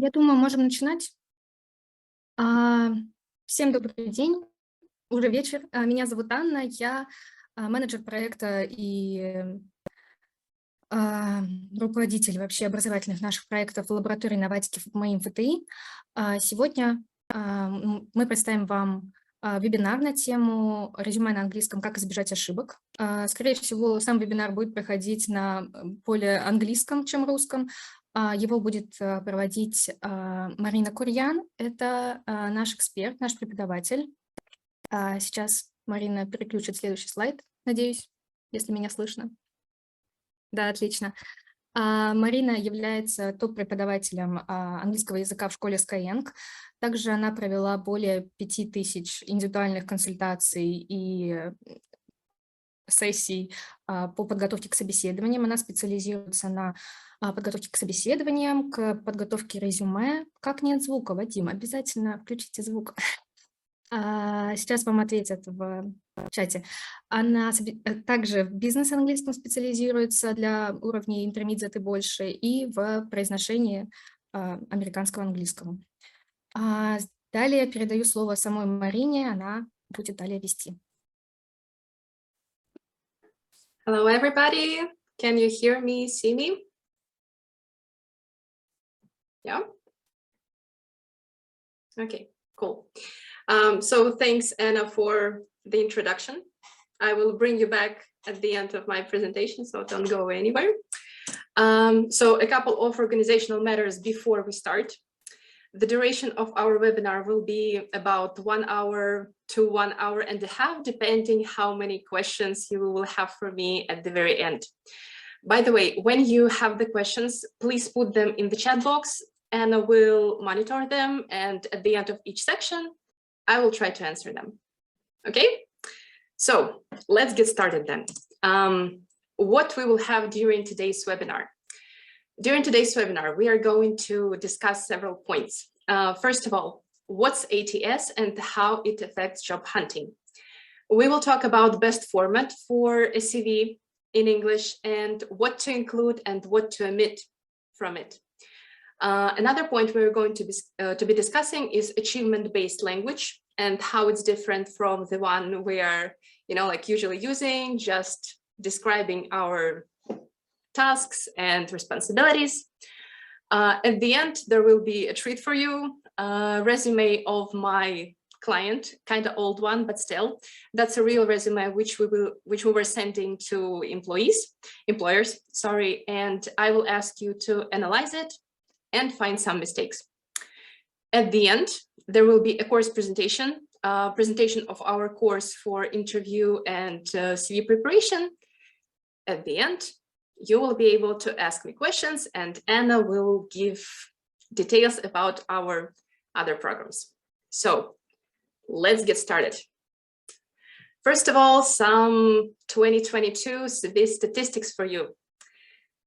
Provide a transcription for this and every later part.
Я думаю, можем начинать. Всем добрый день, уже вечер. Меня зовут Анна, я менеджер проекта и руководитель вообще образовательных наших проектов в лаборатории инноватики ФПМИ МФТИ. Сегодня мы представим вам вебинар на тему «Резюме на английском. Как избежать ошибок». Скорее всего, сам вебинар будет проходить на более английском, чем русском. Его будет проводить Марина Курьян. Это наш эксперт, наш преподаватель. Сейчас Марина переключит следующий слайд, надеюсь, если меня слышно. Да, отлично. Марина является топ-преподавателем английского языка в школе Skyeng. Также она провела более 5000 индивидуальных консультаций и сессий по подготовке к собеседованиям. Она специализируется на подготовке к собеседованиям, к подготовке резюме. Как нет звука, Вадим? Обязательно включите звук. Сейчас вам ответят в чате. Она также в бизнес-английском специализируется для уровней intermediate и больше, и в произношении американского английского. Далее передаю слово самой Марине, она будет далее вести. Hello, everybody. Can you hear me, see me? Yeah? Okay, cool. So thanks, Anna, for the introduction. I will bring you back at the end of my presentation, so don't go anywhere. So a couple of organizational matters before we start. The duration of our webinar will be about 1 hour to 1 hour and a half, depending how many questions you will have for me at the very end. By the way, when you have the questions, please put them in the chat box and I will monitor them. And at the end of each section, I will try to answer them. Okay, so let's get started then. What we will have during today's webinar. During today's webinar, we are going to discuss several points. First of all, what's ATS and how it affects job hunting. We will talk about the best format for a CV in English and what to include and what to omit from it. Another point we're going to be discussing is achievement-based language and how it's different from the one we are, usually using, just describing our tasks and responsibilities. At the end, there will be a treat for you, a resume of my client, kind of old one, but still, that's a real resume which we were sending to employers, sorry, and I will ask you to analyze it and find some mistakes. At the end, there will be a course presentation, presentation of our course for interview and CV preparation. At the end, you will be able to ask me questions and Anna will give details about our other programs. So let's get started. First of all, some 2022 CV statistics for you.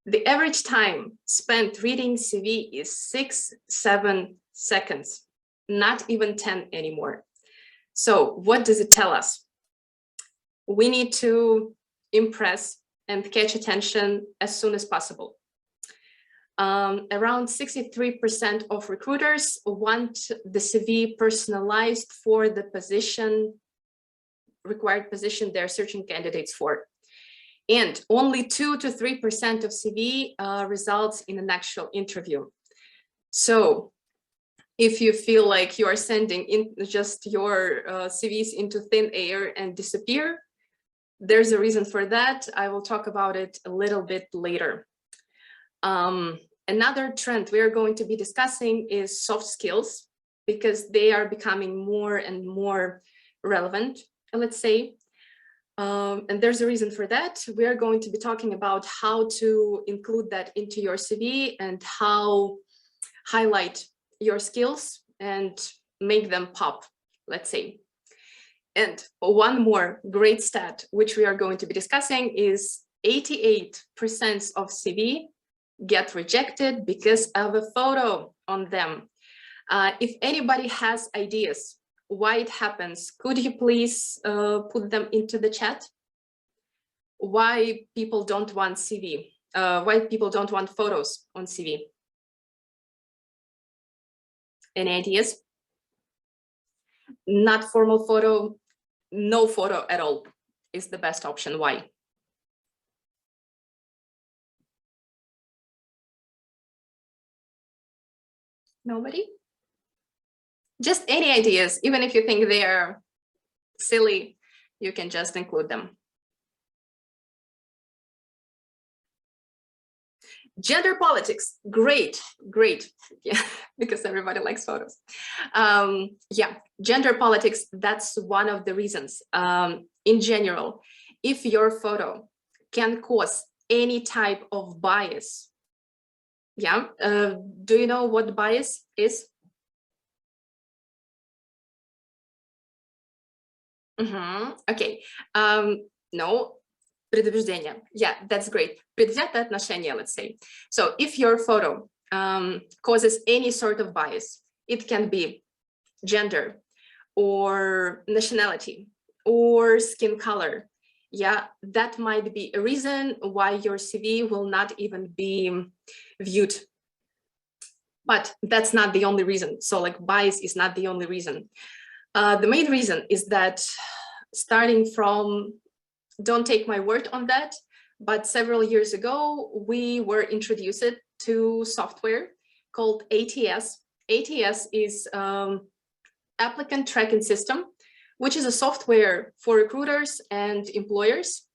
The average time spent reading CV is 6-7 seconds, not even 10 anymore. So what does it tell us? We need to impress and catch attention as soon as possible. Around 63% of recruiters want the CV personalized for the required position they're searching candidates for. And only 2 to 3% of CV results in an actual interview. So if you feel like you are sending in just your CVs into thin air and disappear, there's a reason for that. I will talk about it a little bit later. Another trend we are going to be discussing is soft skills, because they are becoming more and more relevant, let's say. And there's a reason for that. We are going to be talking about how to include that into your CV and how highlight your skills and make them pop, let's say. And one more great stat, which we are going to be discussing, is 88% of CV get rejected because of a photo on them. If anybody has ideas why it happens, could you please put them into the chat? Why people don't want CV? Why people don't want photos on CV? Any ideas? Not formal photo, no photo at all is the best option. Why? Nobody? Just any ideas, even if you think they are silly, you can just include them. Gender politics, great, great. Yeah, because everybody likes photos. Yeah, gender politics, that's one of the reasons. In general, if your photo can cause any type of bias, yeah, do you know what bias is? Okay, no, предубеждение. Yeah, that's great. Предвзятое отношение, let's say. So if your photo causes any sort of bias, it can be gender or nationality or skin color. Yeah, that might be a reason why your CV will not even be viewed. But that's not the only reason. So like bias is not the only reason. The main reason is that starting from, don't take my word on that, but several years ago, we were introduced to software called ATS. ATS is applicant tracking system, which is a software for recruiters and employers,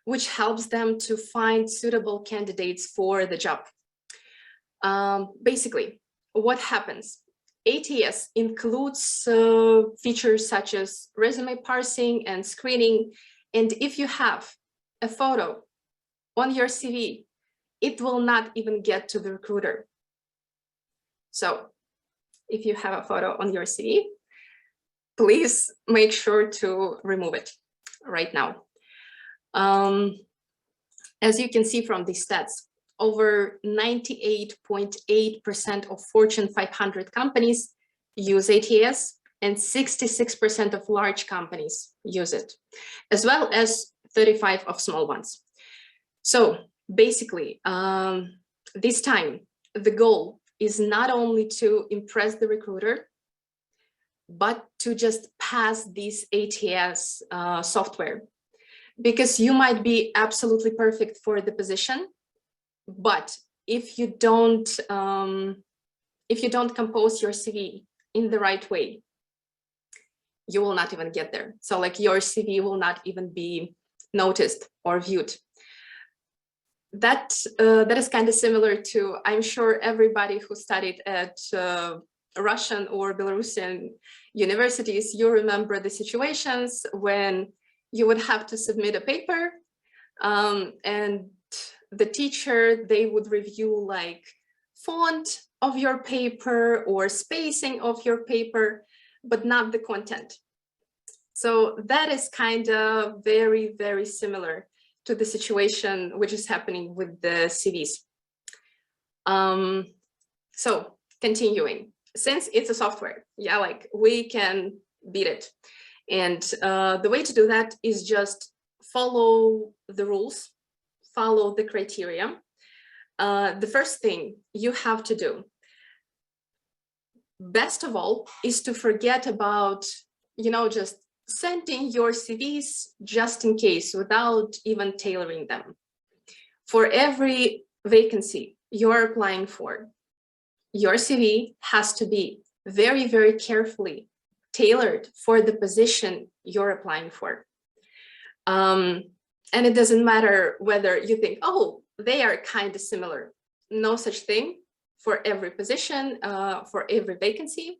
which helps them to find suitable candidates for the job. Basically, what happens? ATS includes features such as resume parsing and screening. And if you have a photo on your CV, it will not even get to the recruiter. So if you have a photo on your CV, please make sure to remove it right now. As you can see from these stats, over 98.8% of Fortune 500 companies use ATS, and 66% of large companies use it, as well as 35% of small ones. So basically, this time, the goal is not only to impress the recruiter, but to just pass this ATS software, because you might be absolutely perfect for the position, but if you don't compose your CV in the right way, you will not even get there. So like your CV will not even be noticed or viewed. That is kind of similar to, I'm sure everybody who studied at Russian or Belarusian universities, you remember the situations when you would have to submit a paper and the teacher, they would review like font of your paper or spacing of your paper, but not the content. So that is kind of very, very similar to the situation which is happening with the CVs. So continuing, since it's a software, yeah, like we can beat it. And the way to do that is just follow the rules, follow the criteria. The first thing you have to do, best of all, is to forget about, just sending your CVs just in case without even tailoring them. For every vacancy you're applying for, your CV has to be very, very carefully tailored for the position you're applying for. And it doesn't matter whether you think, oh, they are kind of similar. No such thing. For every position, for every vacancy,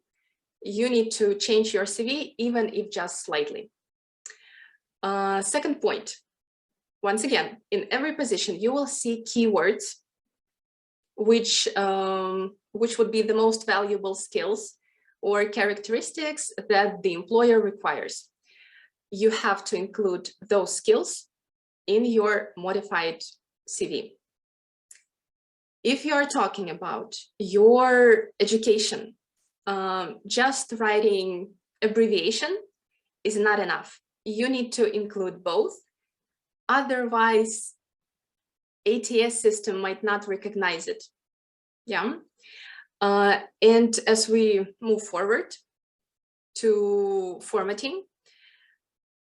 you need to change your CV, even if just slightly. Second point, once again, in every position, you will see keywords, which would be the most valuable skills or characteristics that the employer requires. You have to include those skills in your modified CV. If you are talking about your education, just writing abbreviation is not enough. You need to include both. Otherwise, ATS system might not recognize it. Yeah. And as we move forward to formatting,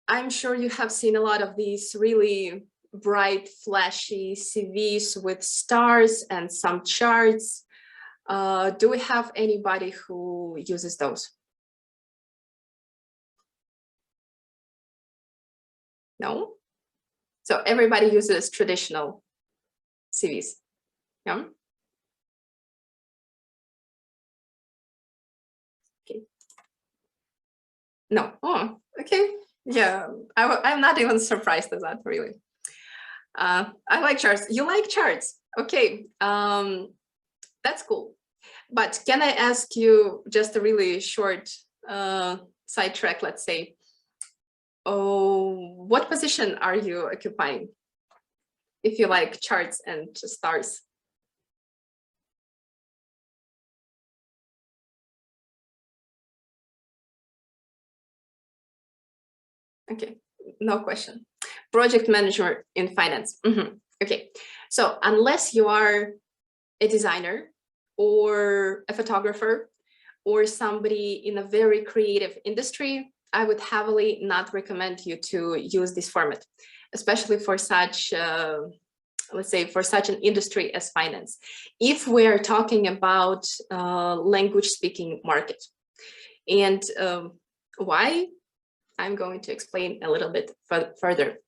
I'm sure you have seen a lot of these really bright, flashy CVs with stars and some charts. Do we have anybody who uses those? No? So everybody uses traditional CVs. Yeah? Okay. No. Oh, okay. Yeah, I'm not even surprised at that, really. I like charts. You like charts. Okay, that's cool. But can I ask you just a really short sidetrack, let's say, what position are you occupying if you like charts and stars? Okay, no question. Project manager in finance. Okay, so unless you are a designer or a photographer or somebody in a very creative industry, I would heavily not recommend you to use this format, especially for such, let's say, for such an industry as finance. If we're talking about language speaking market. And why? I'm going to explain a little bit further.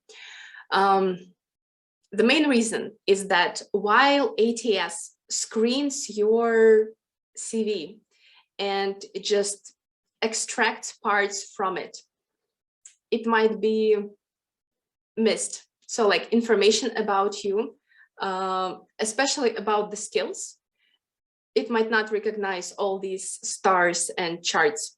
The main reason is that while ATS screens your CV and it just extracts parts from it, it might be missed. So like information about you, especially about the skills, it might not recognize all these stars and charts.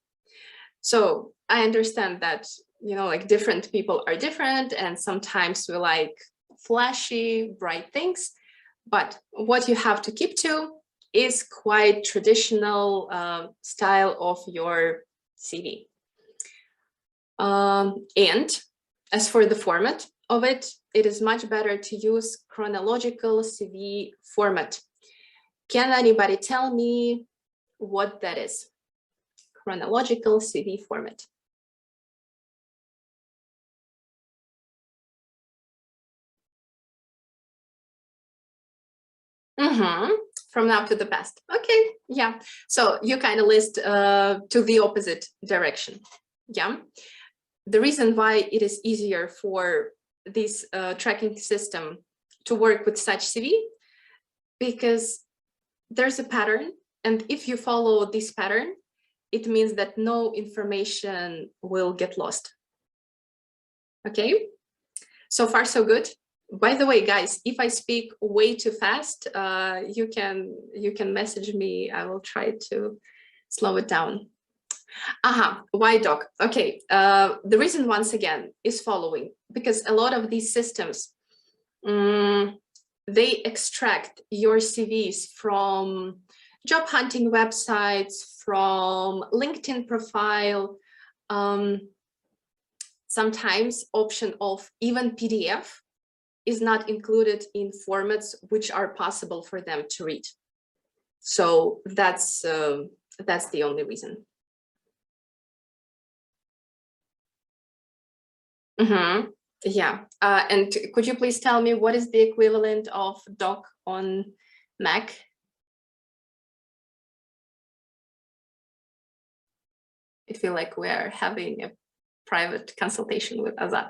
So I understand that, you know, like different people are different and sometimes we like flashy, bright things, but what you have to keep to is quite traditional style of your CV. And as for the format of it, it is much better to use chronological CV format. Can anybody tell me what that is? Chronological CV format. From now to the past. Okay, yeah. So you kind of list to the opposite direction. Yeah. The reason why it is easier for this tracking system to work with such CV, because there's a pattern, and if you follow this pattern, it means that no information will get lost. Okay, so far so good. By the way, guys, if I speak way too fast, you can message me. I will try to slow it down. Why doc? Okay, the reason once again is following, because a lot of these systems, they extract your CVs from job hunting websites, from LinkedIn profile, sometimes option of even PDF is not included in formats which are possible for them to read. So that's the only reason. Yeah, and could you please tell me what is the equivalent of doc on Mac? I feel like we're having a private consultation with Azad.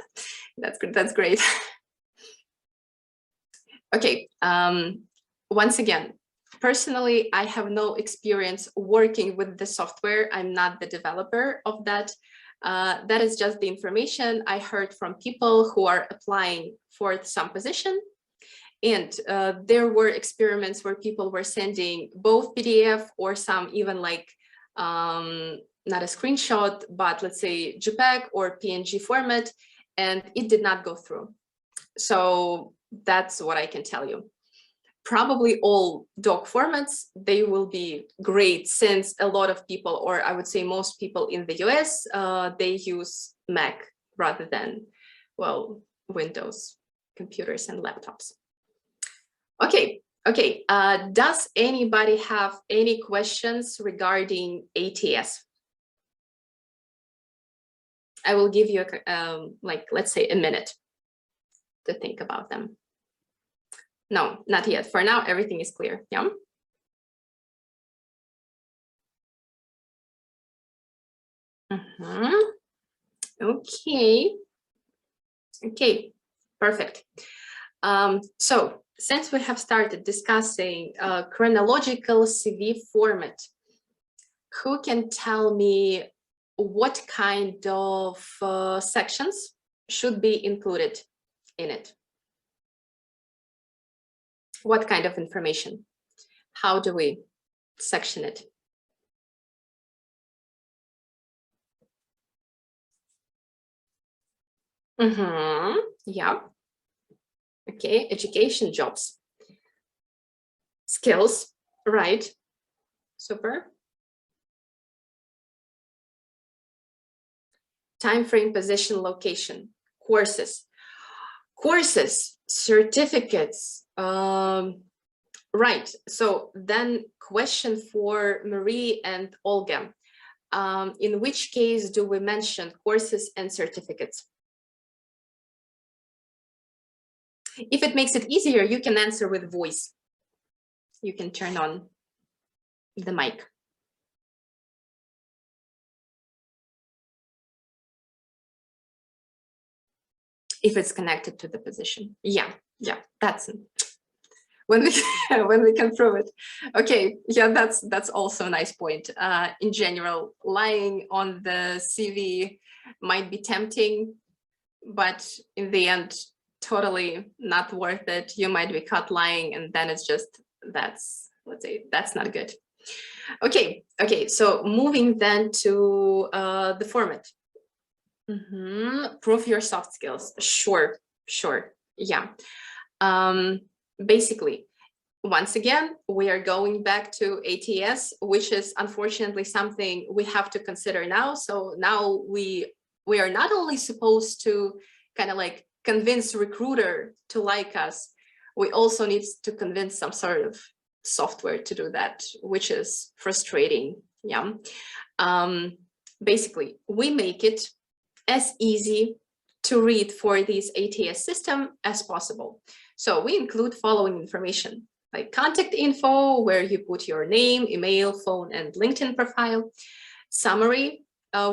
That's good. That's great. Okay. Once again, personally, I have no experience working with the software. I'm not the developer of that. That is just the information I heard from people who are applying for some position. And there were experiments where people were sending both PDF or some even like, not a screenshot, but let's say JPEG or PNG format, and it did not go through. So that's what I can tell you. Probably all doc formats, they will be great, since a lot of people, or I would say most people in the US, they use Mac rather than, well, Windows computers and laptops. Okay, Okay, does anybody have any questions regarding ATS? I will give you, like, let's say a minute to think about them. No, not yet. For now, everything is clear. Yeah. Okay. Okay, perfect. So since we have started discussing chronological CV format, who can tell me what kind of sections should be included in it? What kind of information? How do we section it? Yeah. Okay, education, jobs, skills, right? Super. Time frame, position, location, courses, certificates. Right. So then question for Marie and Olga. In which case do we mention courses and certificates? If it makes it easier, you can answer with voice. You can turn on the mic. If it's connected to the position. Yeah, that's when we can prove it. Okay, yeah, that's also a nice point. In general, lying on the CV might be tempting, but in the end, totally not worth it. You might be caught lying, and then it's just, let's say, that's not good. Okay, so moving then to the format. Prove your soft skills. Sure, yeah. Basically, once again, we are going back to ATS, which is unfortunately something we have to consider now. So now we are not only supposed to kind of like convince recruiter to like us, we also need to convince some sort of software to do that, which is frustrating. Yeah. Basically, we make it as easy to read for this ATS system as possible. So we include following information, like contact info, where you put your name, email, phone, and LinkedIn profile, summary,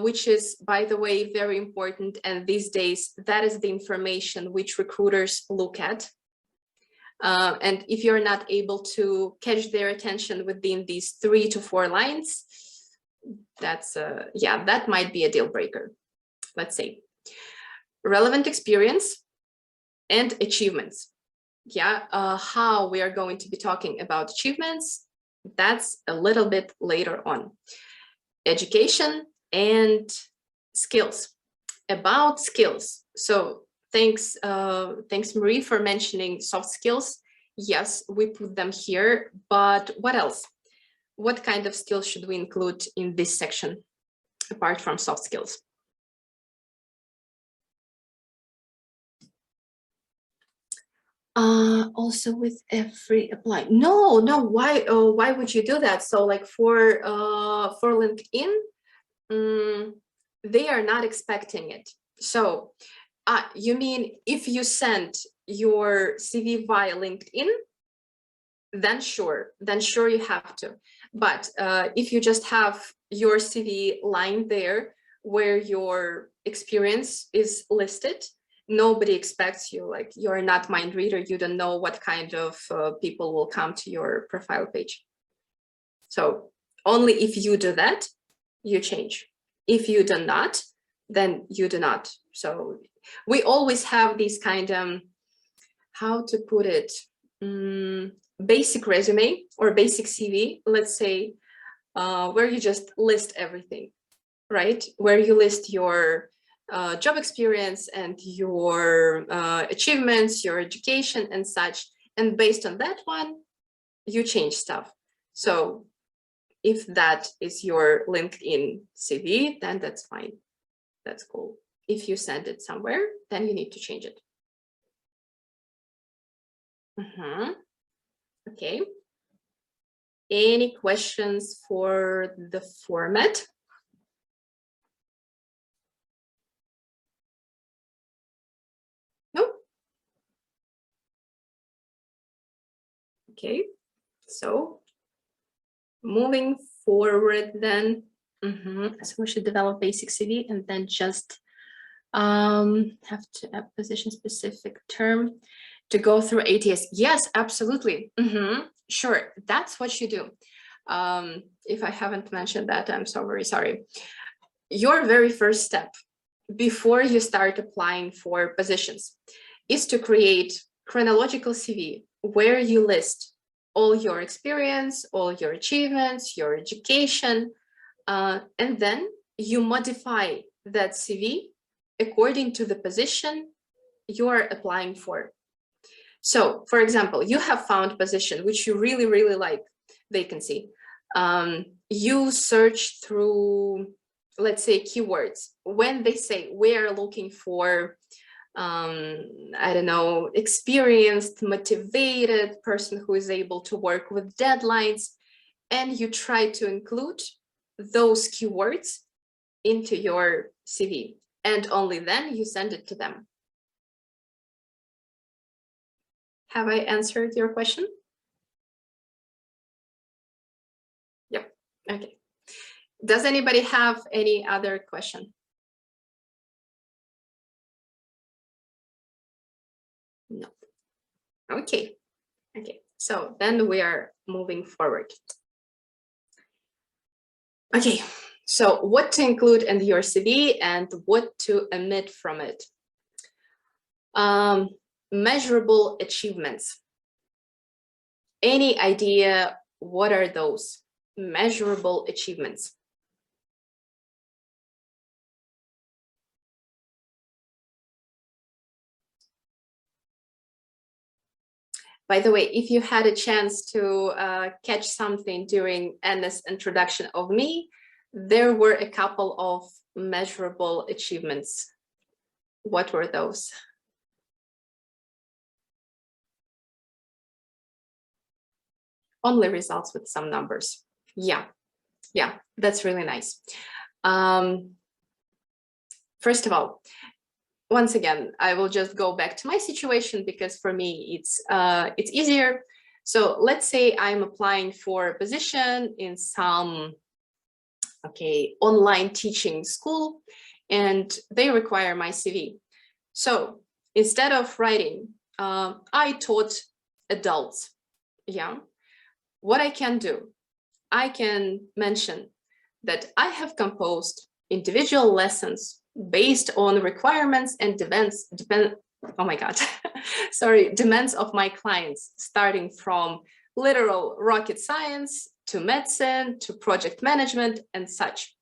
which is, by the way, very important. And these days, that is the information which recruiters look at. And if you're not able to catch their attention within these 3 to 4 lines, that's, yeah, that might be a deal breaker. Let's say relevant experience and achievements. Yeah, how we are going to be talking about achievements, that's a little bit later on. Education and skills. About skills. So thanks Marie for mentioning soft skills. Yes, we put them here, but what else? What kind of skills should we include in this section apart from soft skills? Also with every apply. No, why would you do that? So like for LinkedIn, they are not expecting it. So you mean if you send your CV via LinkedIn, then sure you have to. But if you just have your CV lying there where your experience is listed, nobody expects you, like you're not mind reader, you don't know what kind of people will come to your profile page. So only if you do that, you change. If you do not, then you do not. So we always have these kind of, how to put it, basic resume or basic CV, let's say, where you just list everything, right? Where you list your job experience and your achievements, your education and such. And based on that one, you change stuff. So if that is your LinkedIn CV, then that's fine. That's cool. If you send it somewhere, then you need to change it. Okay. Any questions for the format? No? Okay, so moving forward then. So we should develop basic CV and then just have to have position specific term to go through ATS. Yes, absolutely. Sure, that's what you do. If I haven't mentioned that, I'm so very sorry. Your very first step before you start applying for positions is to create chronological CV where you list all your experience, all your achievements, your education, and then you modify that CV according to the position you're applying for. So, for example, you have found position which you really, really like, vacancy. You search through, let's say, keywords. When they say we are looking for, I don't know, experienced, motivated person who is able to work with deadlines, and you try to include those keywords into your CV, and only then you send it to them. Have I answered your question? Yep. Okay. Does anybody have any other question? No. Okay. Okay. So then we are moving forward. Okay. So what to include in your CV and what to omit from it? Measurable achievements. Any idea what are those measurable achievements? By the way, if you had a chance to catch something during Anna's introduction of me, there were a couple of measurable achievements. What were those? Only results with some numbers. Yeah, that's really nice. First of all, once again, I will just go back to my situation because for me it's easier. So let's say I'm applying for a position in some online teaching school, and they require my CV. So instead of writing, I taught adults. Yeah. What I can do, I can mention that I have composed individual lessons based on requirements and demands of my clients, starting from literal rocket science to medicine to project management and such.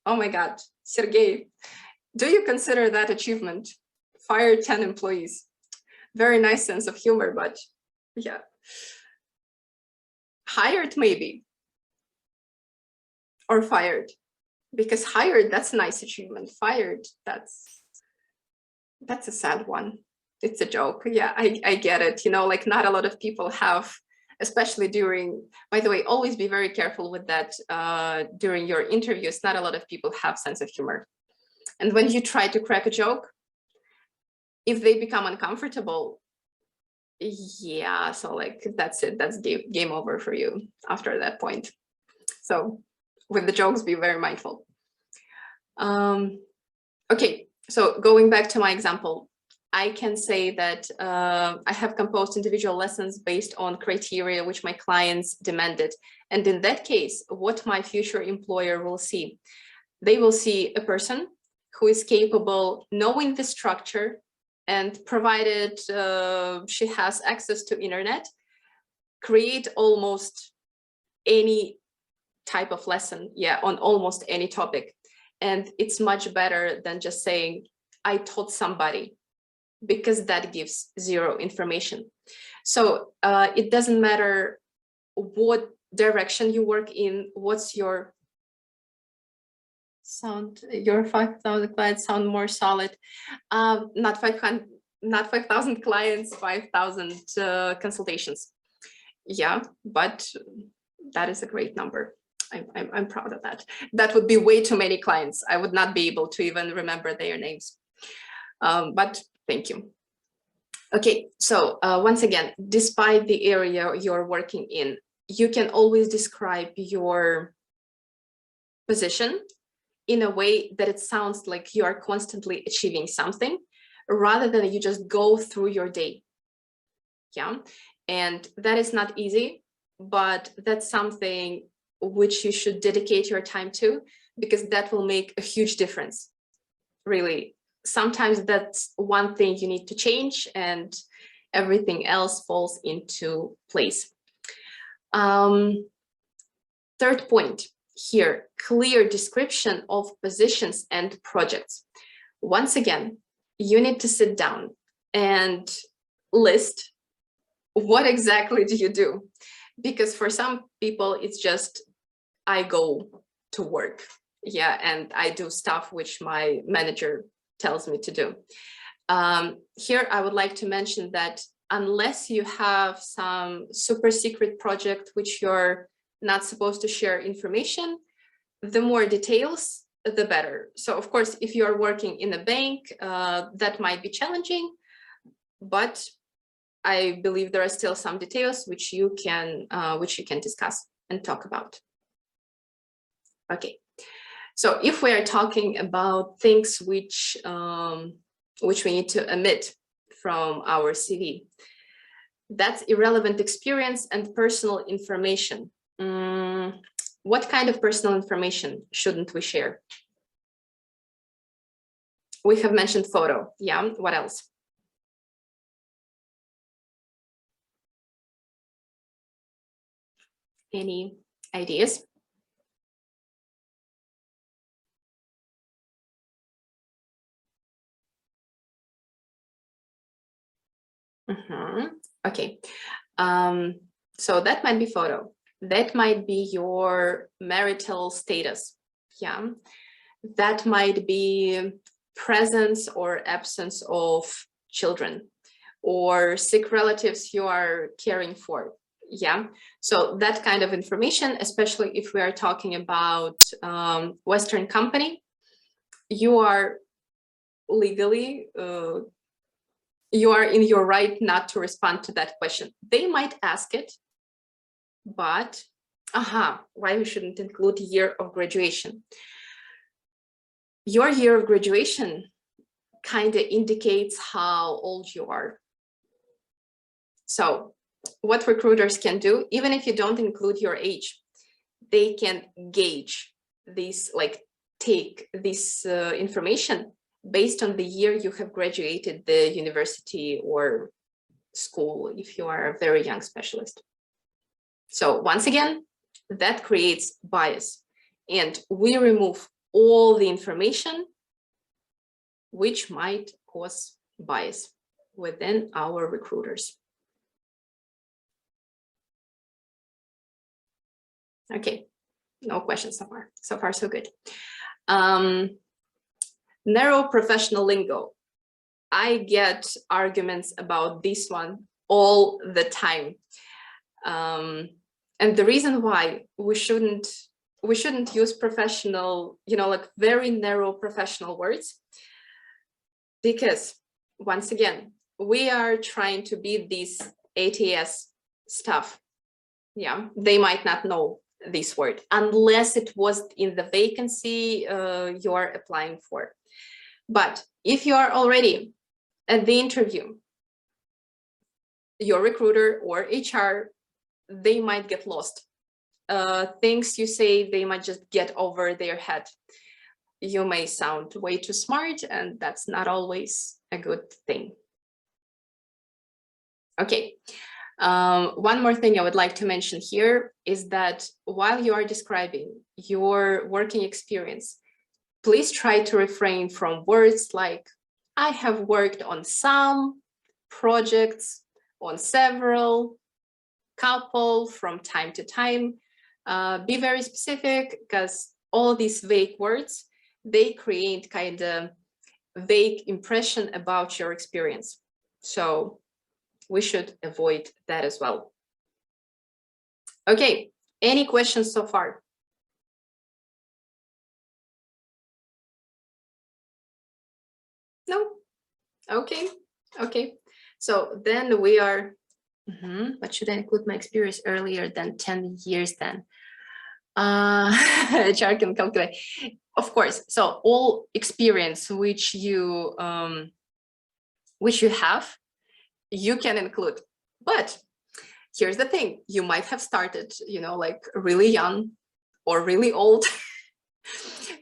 Oh my God, Sergey, do you consider that achievement? Fire 10 employees. Very nice sense of humor, but yeah. Hired maybe, or fired, because hired, that's a nice achievement. Fired, that's a sad one. It's a joke. Yeah, I get it. You know, like not a lot of people have, especially during, by the way, always be very careful with that during your interviews. Not a lot of people have sense of humor. And when you try to crack a joke, if they become uncomfortable, yeah, so like that's it, that's game over for you after that point. So with the jokes, be very mindful. Okay, so going back to my example, I can say that I have composed individual lessons based on criteria which my clients demanded. And in that case, what my future employer will see, they will see a person who is capable knowing the structure, and provided she has access to internet, create almost any type of lesson, yeah, on almost any topic. And it's much better than just saying, I taught somebody, because that gives zero information. So it doesn't matter what direction you work in, what's your sound, your 5,000 clients sound more solid. Not 500, not 5,000 clients, 5,000 consultations. Yeah, but that is a great number. I'm proud of that. That would be way too many clients. I would not be able to even remember their names. But thank you. Okay, so once again, despite the area you're working in, you can always describe your position in a way that it sounds like you are constantly achieving something, rather than you just go through your day. Yeah, and that is not easy, but that's something which you should dedicate your time to, because that will make a huge difference. Really, sometimes that's one thing you need to change and everything else falls into place. Third point here, clear description of positions and projects. Once again, you need to sit down and list what exactly do you do, because for some people it's just I go to work, yeah, and I do stuff which my manager tells me to do. Here I would like to mention that unless you have some super secret project which you're not supposed to share information, the more details the better. So of course, if you are working in a bank, that might be challenging, but I believe there are still some details which you can discuss and talk about. Okay, so if we are talking about things which we need to omit from our CV, that's irrelevant experience and personal information. What kind of personal information shouldn't we share? We have mentioned photo. Yeah, what else? Any ideas? Okay, so that might be photo. That might be your marital status. Yeah, that might be presence or absence of children or sick relatives you are caring for. Yeah, so that kind of information, especially if we are talking about Western company, you are legally you are in your right not to respond to that question. They might ask it, but why we shouldn't include year of graduation? Your year of graduation kind of indicates how old you are. So what recruiters can do, even if you don't include your age, they can gauge this, like take this information based on the year you have graduated the university or school, if you are a very young specialist. So once again, that creates bias, and we remove all the information which might cause bias within our recruiters. Okay, no questions so far. So far, so good. Narrow professional lingo. I get arguments about this one all the time. And the reason why we shouldn't use professional, like very narrow professional words, because once again, we are trying to beat this ATS stuff. Yeah, they might not know this word unless it was in the vacancy you are applying for. But if you are already at the interview, your recruiter or HR, they might get lost. Things you say, they might just get over their head. You may sound way too smart, and that's not always a good thing. Okay. One more thing I would like to mention here is that while you are describing your working experience, please try to refrain from words like, I have worked on some projects, on several, couple, from time to time. Be very specific, because all these vague words, they create kind of vague impression about your experience. So we should avoid that as well. Okay, any questions so far? No? Okay, okay. So then we are, but should I include my experience earlier than 10 years then? HR can calculate. Of course, so all experience which you have, you can include. But here's the thing, you might have started, you know, like really young or really old.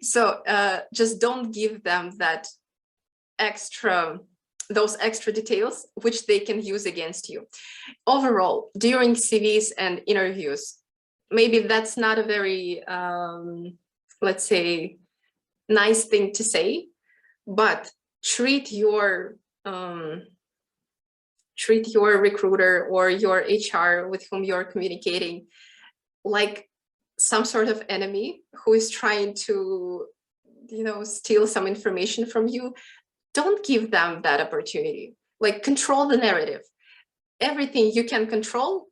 So just don't give them that those extra details which they can use against you. Overall, during CVs and interviews, maybe that's not a very, let's say, nice thing to say, but treat your recruiter or your HR with whom you're communicating like some sort of enemy who is trying to, you know, steal some information from you. Don't give them that opportunity. Like, control the narrative. Everything you can control,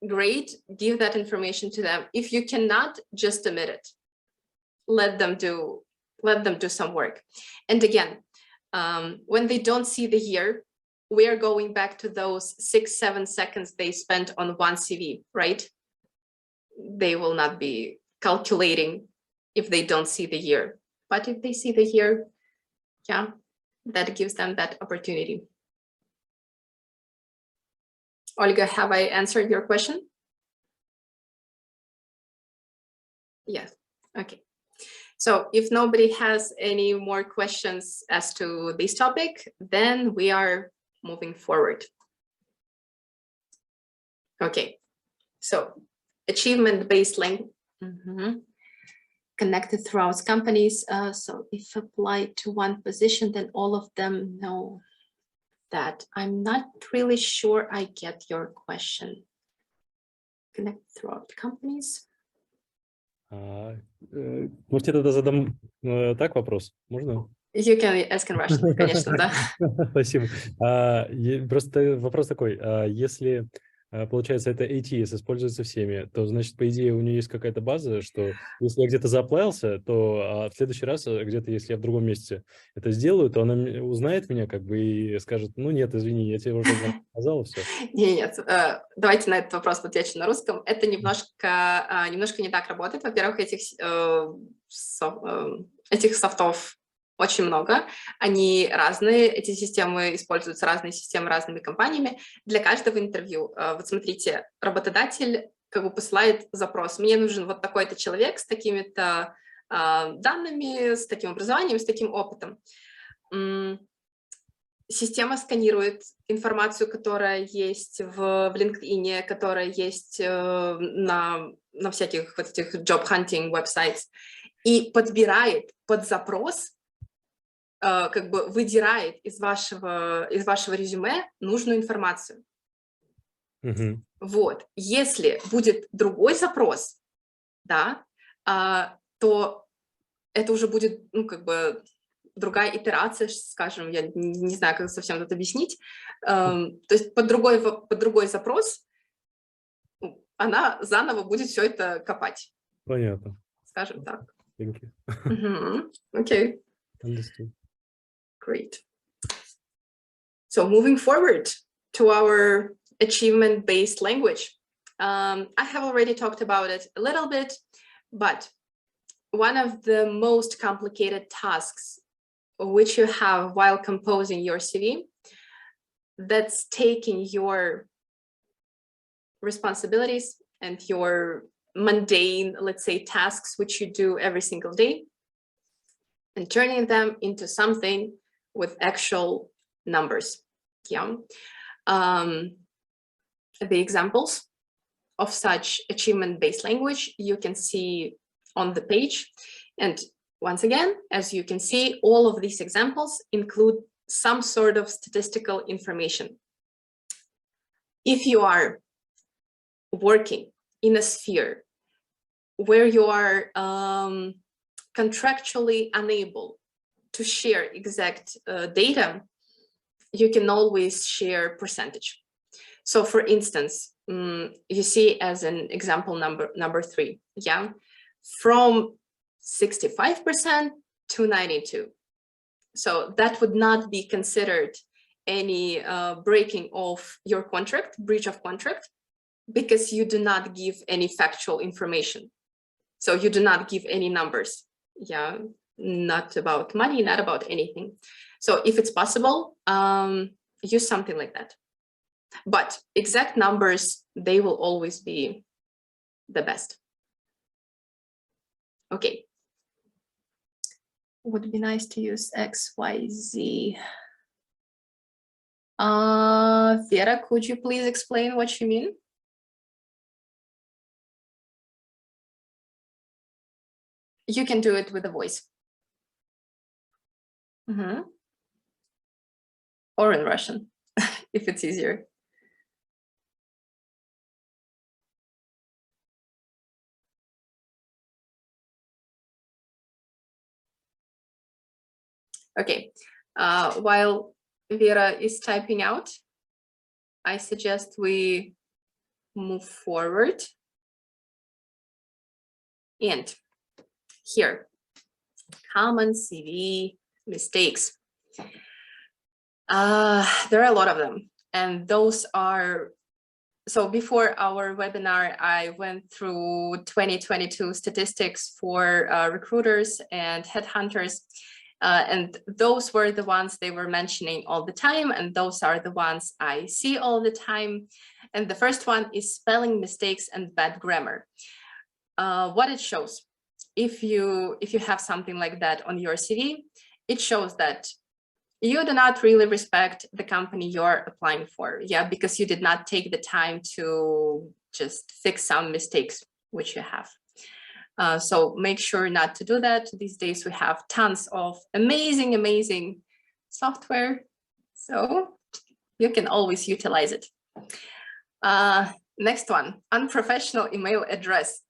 great, give that information to them. If you cannot, just omit it. Let them do some work. And again, when they don't see the year, we are going back to those 6-7 seconds they spent on one CV, right? They will not be calculating if they don't see the year. But if they see the year, yeah, that gives them that opportunity. Olga, have I answered your question? Yes, okay. So if nobody has any more questions as to this topic, then we are moving forward. Okay, so achievement-based language. Connected throughout companies. So if applied to one position, then all of them know that. I'm not really sure I get your question. Connect throughout companies. Может, я тогда задам так вопрос? Можно? You can ask in Russian, конечно, да. Спасибо. Просто вопрос такой. Если, получается, это ATS используется всеми, то, значит, по идее, у нее есть какая-то база, что если я где-то заплавился, то в следующий раз, где-то, если я в другом месте это сделаю, то она узнает меня как бы и скажет, ну нет, извини, я тебе уже сказала, все. Нет, давайте на этот вопрос отвечу на русском. Это немножко не так работает. Во-первых, этих софтов очень много, они разные, эти системы используются, разные системы разными компаниями. Для каждого интервью, вот смотрите, работодатель как бы посылает запрос, мне нужен вот такой-то человек с такими-то данными, с таким образованием, с таким опытом. Система сканирует информацию, которая есть в LinkedIn, которая есть на всяких вот этих job-hunting websites, и подбирает под запрос, как бы выдирает из вашего резюме нужную информацию. Вот. Если будет другой запрос, да, то это уже будет, ну, как бы другая итерация, скажем, я не знаю, как совсем это объяснить. То есть под другой запрос она заново будет все это копать. Понятно. Скажем так. Thank you. Okay. Understood. Great. So moving forward to our achievement-based language. I have already talked about it a little bit, but one of the most complicated tasks which you have while composing your CV, that's taking your responsibilities and your mundane, let's say, tasks which you do every single day and turning them into something with actual numbers. Yeah. The examples of such achievement-based language you can see on the page. And once again, as you can see, all of these examples include some sort of statistical information. If you are working in a sphere where you are contractually unable to share exact data, you can always share percentage. So for instance, you see as an example number 3, yeah, from 65% to 92. So that would not be considered any breaking of your contract, breach of contract, because you do not give any factual information. So you do not give any numbers, yeah, not about money, not about anything. So if it's possible, use something like that. But exact numbers, they will always be the best. Okay. Would be nice to use X, Y, Z. Vera, could you please explain what you mean? You can do it with a voice. Or in Russian, if it's easier. Okay, while Vera is typing out, I suggest we move forward. And here, common CV mistakes. There are a lot of them, and those are, so before our webinar, I went through 2022 statistics for recruiters and headhunters, and those were the ones they were mentioning all the time, and those are the ones I see all the time. And the first one is spelling mistakes and bad grammar. What it shows, if you have something like that on your CV, it shows that you do not really respect the company you're applying for, yeah, because you did not take the time to just fix some mistakes which you have. So make sure not to do that. These days we have tons of amazing software, so you can always utilize it. Next one, unprofessional email address.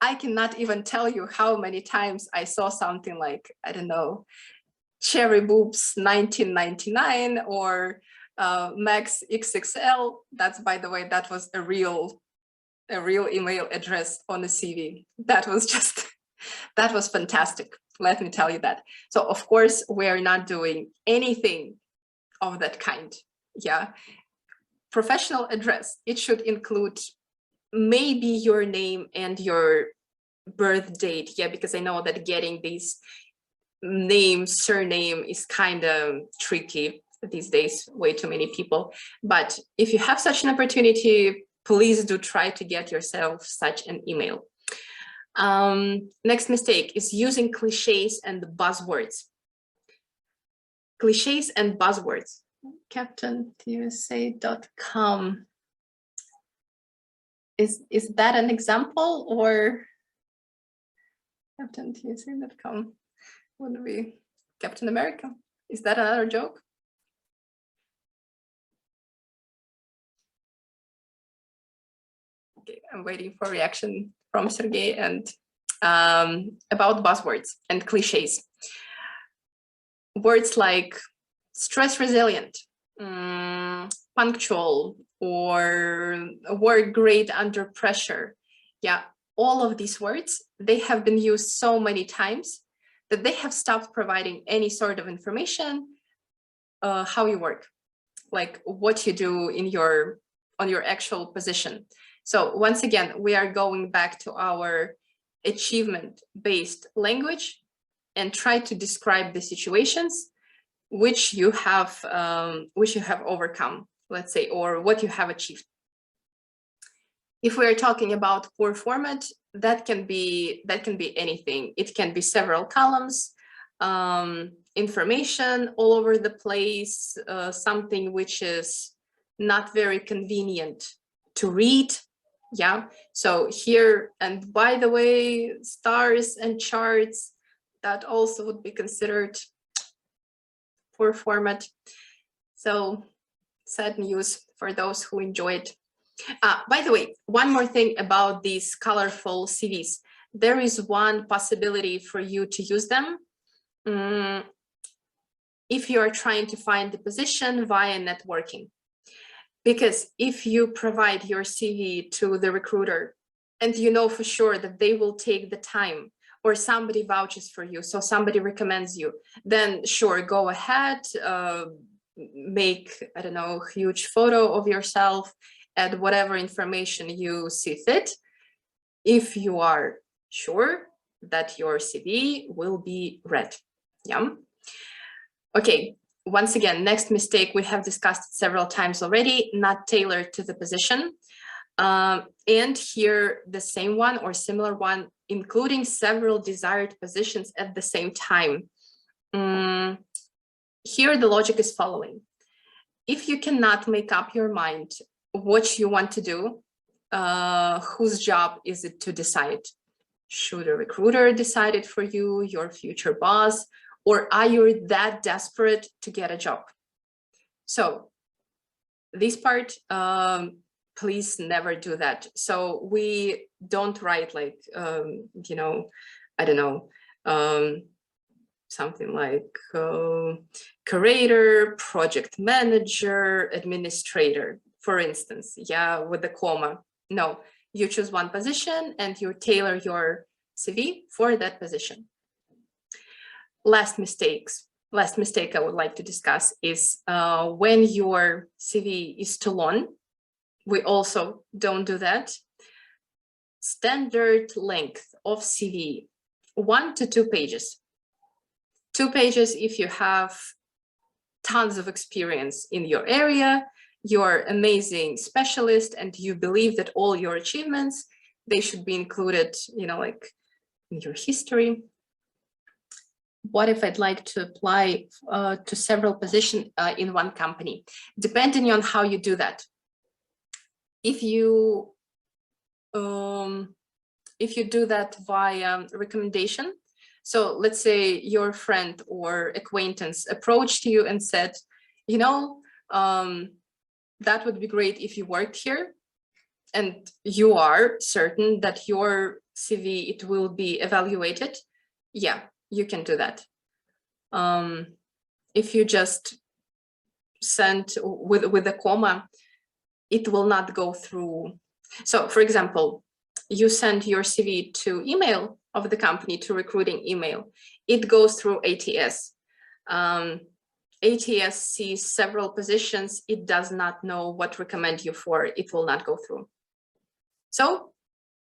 I cannot even tell you how many times I saw something like, I don't know, Cherry Boobs 1999 or Max XXL. That's, by the way, that was a real email address on the CV. That was just, that was fantastic. Let me tell you that. So of course, we're not doing anything of that kind. Yeah. Professional address, it should include maybe your name and your birth date. Yeah, because I know that getting these name, surname is kind of tricky these days, way too many people. But if you have such an opportunity, please do try to get yourself such an email. Next mistake is using cliches and buzzwords. Cliches and buzzwords. CaptainUSA.com. Is that an example, or CaptainUSA.com would be Captain America? Is that another joke? Okay, I'm waiting for reaction from Sergey. And about buzzwords and cliches. Words like stress resilient, punctual, or work great under pressure. Yeah, all of these words, they have been used so many times that they have stopped providing any sort of information, how you work, like what you do in on your actual position. So once again, we are going back to our achievement-based language and try to describe the situations which you have overcome, let's say, or what you have achieved. If we are talking about poor format, that can be anything. It can be several columns, information all over the place, something which is not very convenient to read. Yeah, so here, and by the way, stars and charts, that also would be considered poor format. So sad news for those who enjoy it. By the way, one more thing about these colorful CVs. There is one possibility for you to use them. if you are trying to find the position via networking. Because if you provide your CV to the recruiter and you know for sure that they will take the time, or somebody vouches for you, so somebody recommends you, then sure, go ahead, make, I don't know, a huge photo of yourself, add whatever information you see fit, if you are sure that your CV will be read. Yeah. Okay. Once again, next mistake we have discussed several times already, not tailored to the position. And here the same one or similar one, including several desired positions at the same time. Here the logic is following. If you cannot make up your mind what you want to do, whose job is it to decide? Should a recruiter decide it for you, your future boss, or are you that desperate to get a job? So this part, please never do that. So we don't write like, you know, I don't know, something like curator, project manager, administrator, for instance, yeah, with the comma. No, you choose one position and you tailor your CV for that position. Last mistake I would like to discuss is when your CV is too long. We also don't do that. Standard length of CV, 1 to 2 pages. 2 pages if you have tons of experience in your area, you're amazing specialist, and you believe that all your achievements, they should be included, you know, like in your history. What if I'd like to apply to several positions in one company? Depending on how you do that. If you do that via recommendation, so let's say your friend or acquaintance approached you and said, you know, that would be great if you worked here, and you are certain that your CV, it will be evaluated, yeah, you can do that. If you just send with a comma, it will not go through. So for example, you send your CV to email of the company, to recruiting email, it goes through ATS. ATS sees several positions, it does not know what to recommend you for, it will not go through. So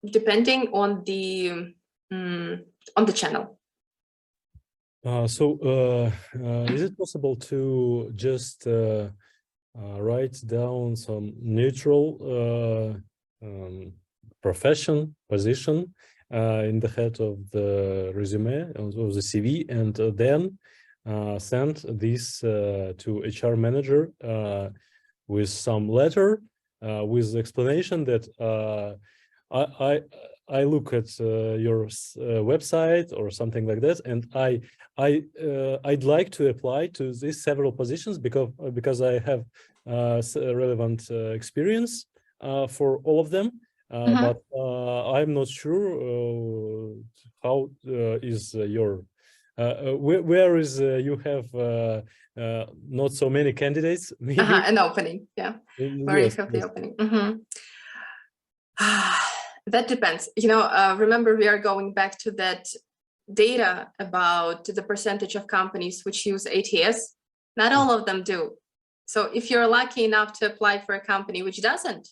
depending on the channel. Is it possible to just write down some neutral profession, position in the head of the resume, of the CV, and then send this to HR manager with some letter with the explanation that I look at your website or something like that, and I'd like to apply to these several positions because I have relevant experience for all of them, but I'm not sure how is your where is you have not so many candidates, maybe an opening, yeah, where yes, you have the opening. That depends. You know, remember, we are going back to that data about the percentage of companies which use ATS. Not all of them do. So if you're lucky enough to apply for a company which doesn't,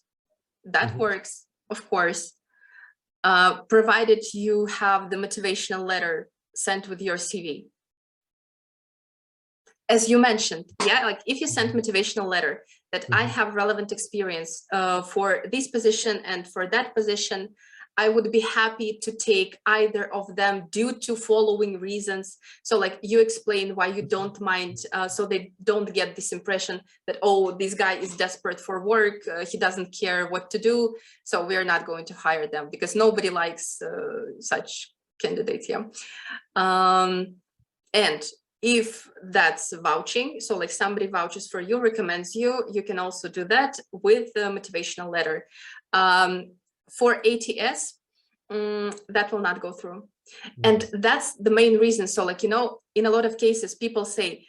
that works, of course, provided you have the motivational letter sent with your CV. As you mentioned, yeah, like if you send motivational letter that I have relevant experience for this position and for that position, I would be happy to take either of them due to following reasons. So like you explain why you don't mind, so they don't get this impression that, oh, this guy is desperate for work, he doesn't care what to do, so we're not going to hire them, because nobody likes such candidates, yeah. And if that's vouching, so like somebody vouches for you, recommends you, you can also do that with the motivational letter. For ATS, that will not go through. And that's the main reason. So like, you know, in a lot of cases, people say,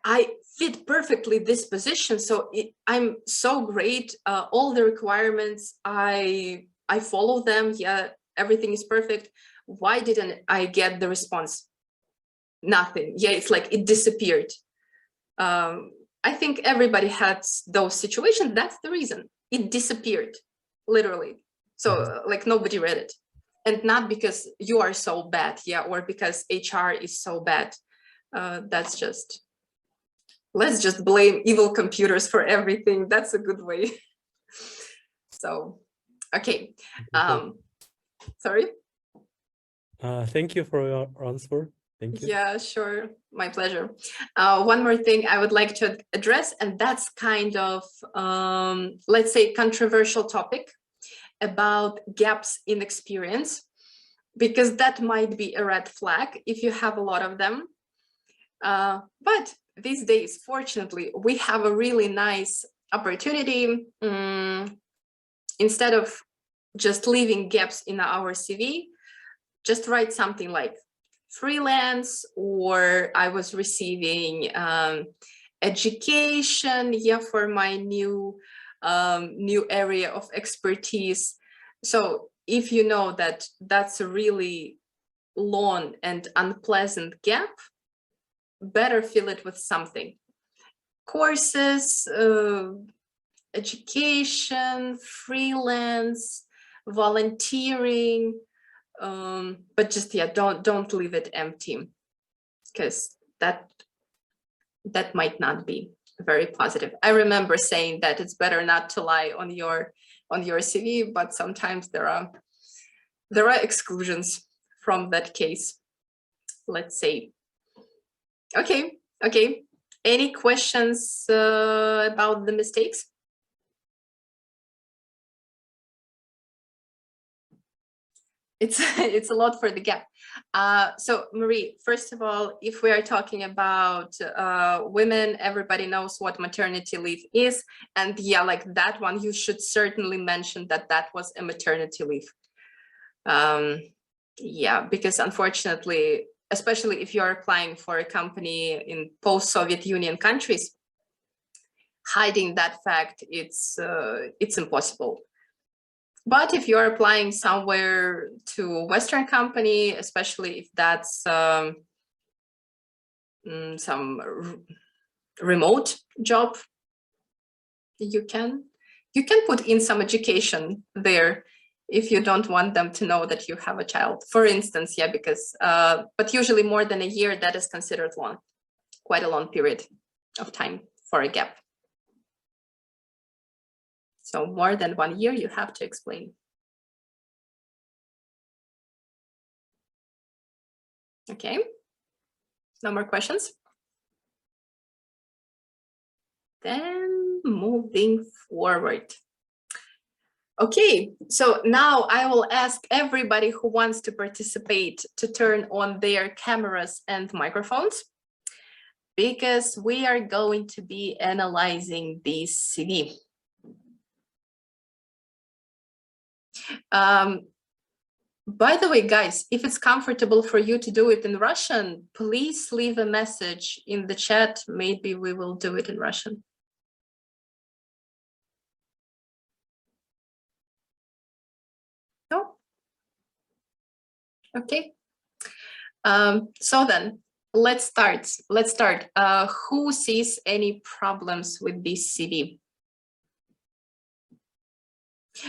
I fit perfectly this position, so I'm so great. All the requirements, I follow them. Yeah, everything is perfect. Why didn't I get the response? Nothing. Yeah, it's like it disappeared. I think everybody had those situations. That's the reason it disappeared, literally. So like nobody read it, and not because you are so bad, yeah, or because HR is so bad. That's just. Let's just blame evil computers for everything. That's a good way. So, okay. Sorry. Thank you for your answer. Thank you. Yeah, sure. My pleasure. One more thing I would like to address, and that's kind of, let's say, controversial topic about gaps in experience, because that might be a red flag if you have a lot of them. But these days, fortunately, we have a really nice opportunity. Instead of just leaving gaps in our CV, just write something like freelance, or I was receiving education, yeah, for my new area of expertise. So if you know that that's a really long and unpleasant gap, better fill it with something. Courses, education, freelance, volunteering, but just, yeah, don't leave it empty, because that might not be very positive. I remember saying that it's better not to lie on your CV, but sometimes there are exclusions from that case, let's say. Okay. Any questions about the mistakes? It's a lot for the gap. So Marie, first of all, if we are talking about women, everybody knows what maternity leave is, and yeah, like that one, you should certainly mention that was a maternity leave. Yeah, because unfortunately, especially if you're applying for a company in post-Soviet Union countries, hiding that fact, it's impossible. But if you're applying somewhere to a Western company, especially if that's some remote job, you can put in some education there if you don't want them to know that you have a child, for instance. Yeah, because but usually more than a year, that is considered long, quite a long period of time for a gap. So more than 1 year, you have to explain. Okay, no more questions? Then moving forward. Okay, so now I will ask everybody who wants to participate to turn on their cameras and microphones, because we are going to be analyzing this CV. By the way, guys, if it's comfortable for you to do it in Russian, please leave a message in the chat. Maybe we will do it in Russian. No? Okay. So then let's start. Who sees any problems with this CV?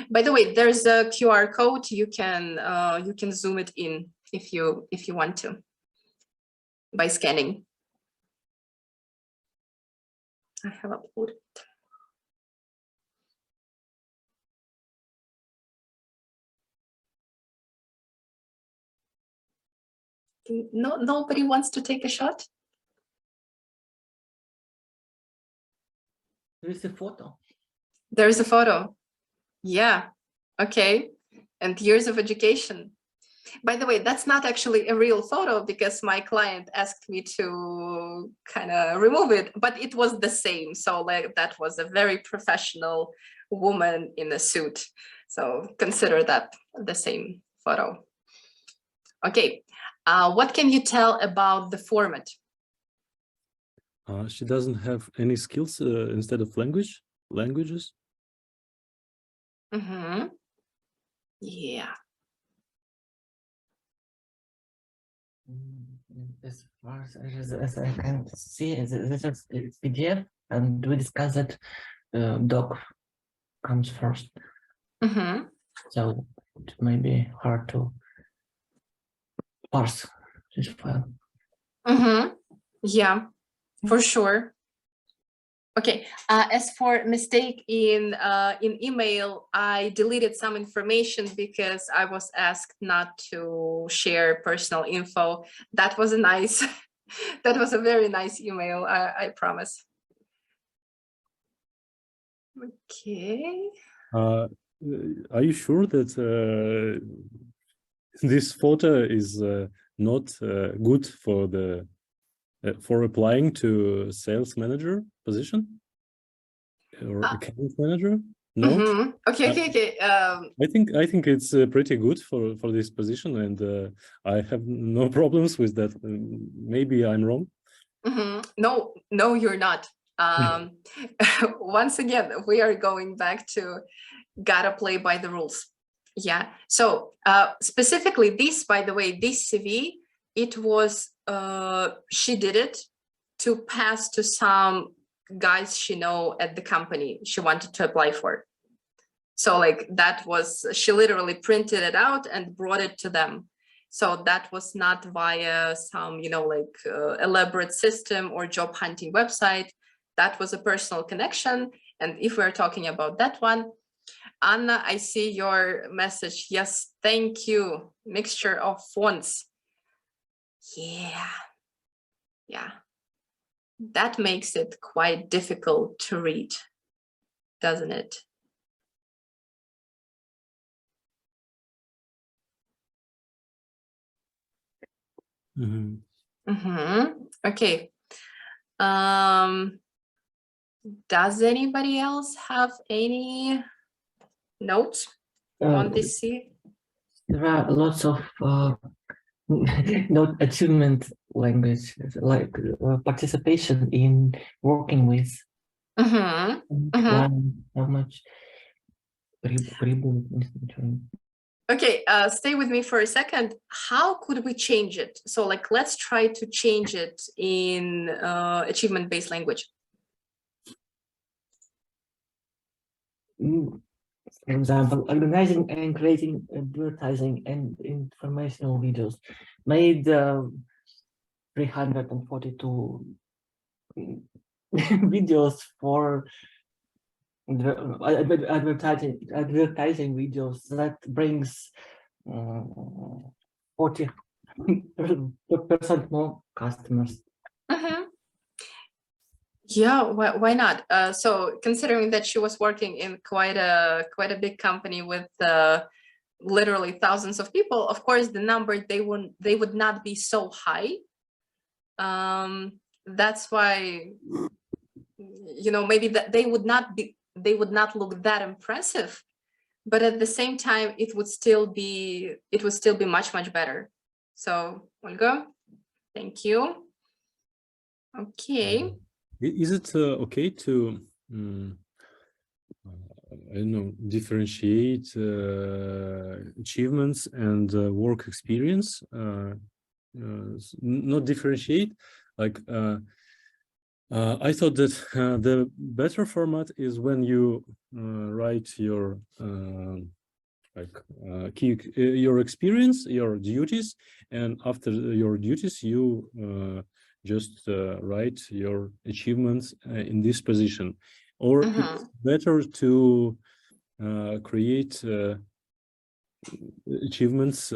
By the way, there's a QR code. You can zoom it in if you want to by scanning. I have uploaded. No, nobody wants to take a shot. There is a photo. There's a photo. Yeah. Okay. And years of education. By the way, that's not actually a real photo because my client asked me to kind of remove it, but it was the same. So like that was a very professional woman in a suit. So consider that the same photo. Okay. What can you tell about the format? She doesn't have any skills instead of languages. Yeah. As far as I can see, this is PDF, and we discussed that doc comes first. So it may be hard to parse this file. Yeah, for sure. Okay, as for mistake in email, I deleted some information because I was asked not to share personal info. That was a nice, that was a very nice email, I promise. Okay. Are you sure that this photo is not good for the for applying to sales manager position or account manager? No. Okay. I think it's pretty good for this position, and I have no problems with that. Maybe I'm wrong. No, you're not. Once again, we are going back to gotta play by the rules. Yeah. So specifically this, by the way, this CV, it was she did it to pass to some guys she know at the company she wanted to apply for. So like that was, she literally printed it out and brought it to them. So that was not via some, you know, like elaborate system or job hunting website. That was a personal connection. And if we're talking about that one, Anna, I see your message. Yes, thank you. Mixture of fonts. Yeah. That makes it quite difficult to read, doesn't it? Okay. Does anybody else have any notes on this sheet? There are lots of not achievement language, like participation in working with. How much? Okay, stay with me for a second. How could we change it? So like, let's try to change it in achievement-based language. For example, organizing and creating advertising and informational videos made 342 videos for advertising videos. That brings 40% more customers. Yeah, why not? So considering that she was working in quite a big company with literally thousands of people, of course the number they would not be so high. That's why, you know, maybe that they would not look that impressive, but at the same time it would still be much better. So Olga, thank you. Okay. Is it okay to I don't know, differentiate achievements and work experience? Not differentiate, like I thought that the better format is when you write your your experience, your duties, and after your duties you just write your achievements in this position. Or it's better to create achievements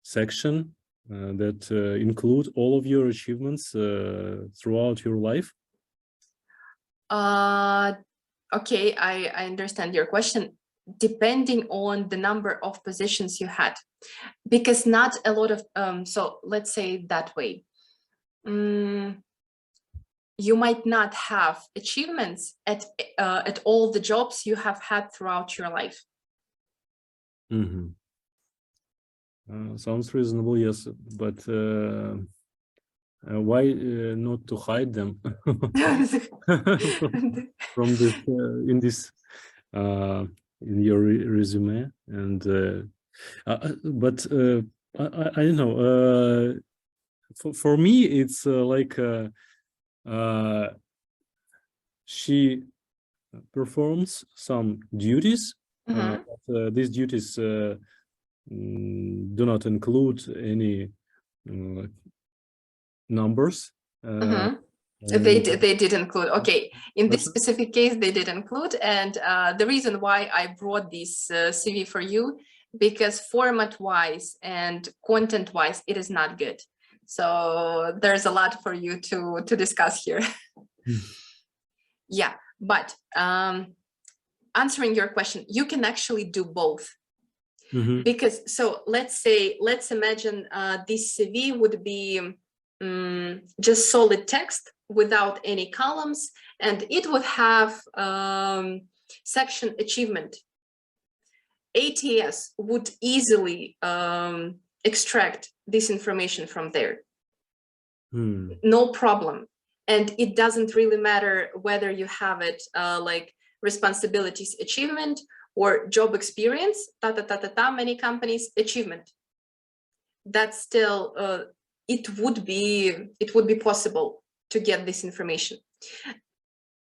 section that include all of your achievements throughout your life? Okay, I understand your question. Depending on the number of positions you had, because not a lot of so let's say that way, you might not have achievements at all the jobs you have had throughout your life. Sounds reasonable, yes, but why not to hide them from this in this in your resume? And but I don't know. For me, it's like she performs some duties. But, these duties do not include any numbers. They did include. Okay, in this specific case, they did include, and the reason why I brought this CV for you, because format-wise and content-wise, it is not good. So there's a lot for you to discuss here. Yeah, but answering your question, you can actually do both. Because so let's imagine this CV would be just solid text without any columns, and it would have section achievement. ATS would easily extract this information from there. No problem. And it doesn't really matter whether you have it like responsibilities achievement or job experience, many companies achievement. That's still it would be possible to get this information.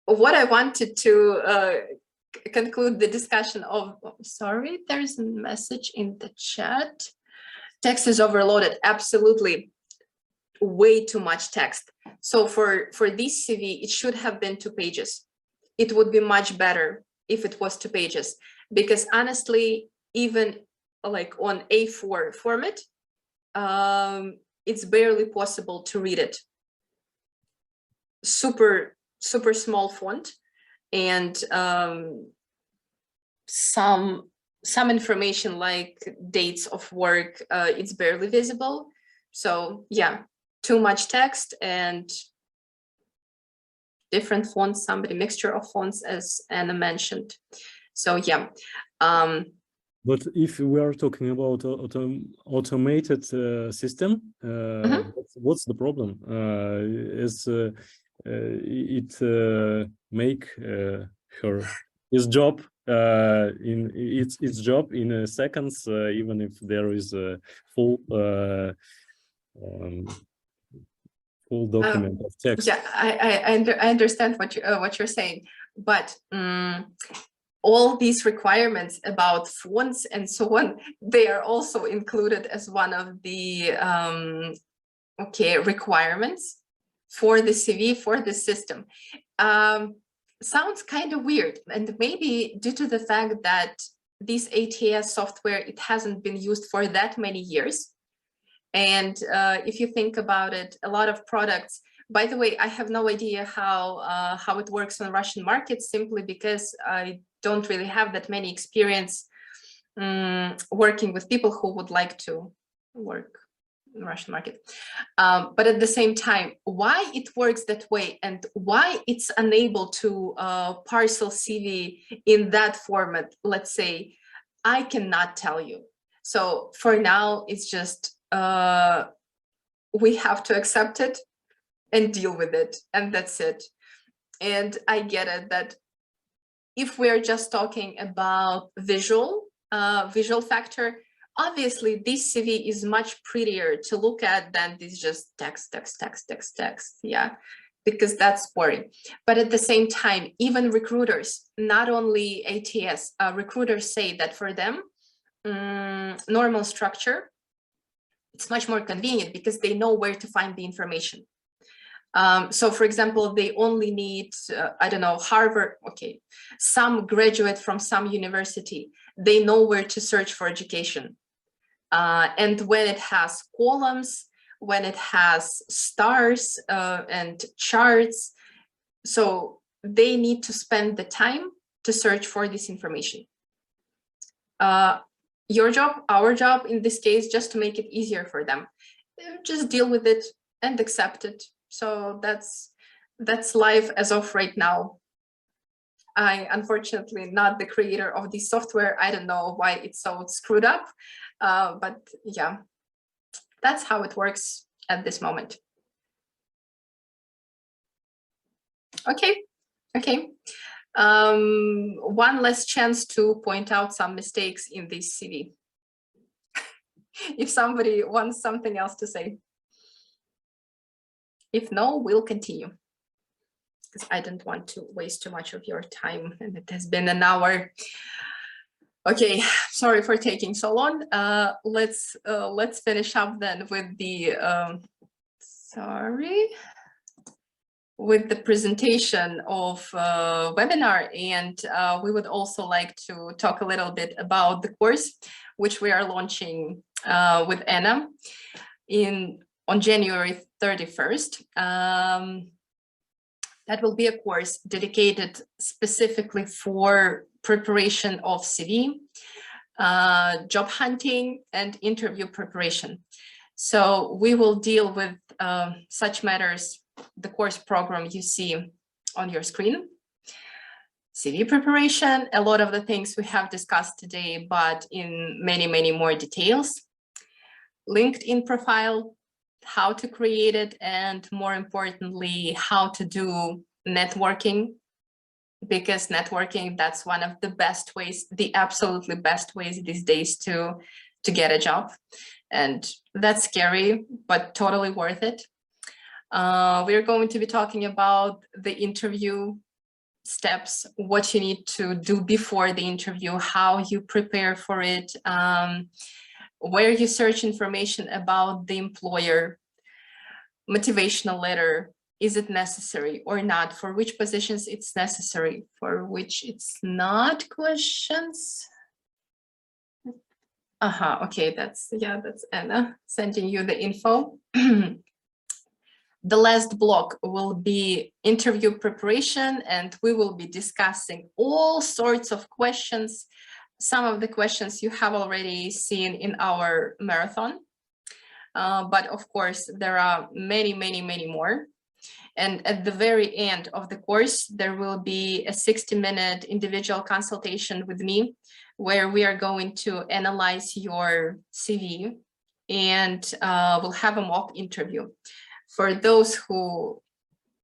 What I wanted to conclude the discussion of, sorry, there's a message in the chat. Text is overloaded. Absolutely. Way too much text. So for this CV, it should have been 2 pages. It would be much better if it was 2 pages, because honestly, even like on A4 format, it's barely possible to read it. Super small font, and some information like dates of work, it's barely visible. So yeah, too much text and different fonts, mixture of fonts, as Anna mentioned. So yeah. But if we are talking about automated system, what's the problem? It make his job in its job in seconds, even if there is a full document of text. Yeah, I understand what you're saying, but all these requirements about fonts and so on, they are also included as one of the requirements for the CV, for the system. Sounds kind of weird, and maybe due to the fact that this ATS software, it hasn't been used for that many years. And if you think about it, a lot of products, by the way, I have no idea how it works on Russian markets, simply because I don't really have that many experience working with people who would like to work in the Russian market. But at the same time, why it works that way and why it's unable to parcel CV in that format, let's say, I cannot tell you. So for now, it's just we have to accept it and deal with it, and that's it. And I get it that if we're just talking about visual factor, obviously this CV is much prettier to look at than this just text, yeah, because that's boring. But at the same time, even recruiters, not only ATS, recruiters say that for them, normal structure, it's much more convenient because they know where to find the information. So for example, they only need, I don't know, Harvard, okay, some graduate from some university, they know where to search for education. And when it has columns, when it has stars and charts, so they need to spend the time to search for this information. Your job, our job in this case, just to make it easier for them, just deal with it and accept it. So that's life as of right now. I unfortunately not the creator of this software. I don't know why it's so screwed up, but yeah, that's how it works at this moment. Okay. One last chance to point out some mistakes in this CV. If somebody wants something else to say. If no, we'll continue. Because I don't want to waste too much of your time, and it has been an hour. Okay, sorry for taking so long. Let's finish up then with the with the presentation of webinar, and we would also like to talk a little bit about the course which we are launching with Anna on January 31st. That will be a course dedicated specifically for preparation of CV, job hunting, and interview preparation. So we will deal with such matters, the course program you see on your screen, CV preparation, a lot of the things we have discussed today, but in many, many more details, LinkedIn profile, how to create it, and more importantly, how to do networking, because networking, that's one of the best ways, the absolutely best ways these days to get a job. And that's scary, but totally worth it. We're going to be talking about the interview steps, what you need to do before the interview, how you prepare for it, where you search information about the employer, motivational letter, is it necessary or not, for which positions it's necessary, for which it's not, questions. Okay, that's Anna sending you the info. The last block will be interview preparation, and we will be discussing all sorts of questions. Some of the questions you have already seen in our marathon, but of course there are many, many, many more. And at the very end of the course, there will be a 60-minute individual consultation with me, where we are going to analyze your CV, and we'll have a mock interview. For those who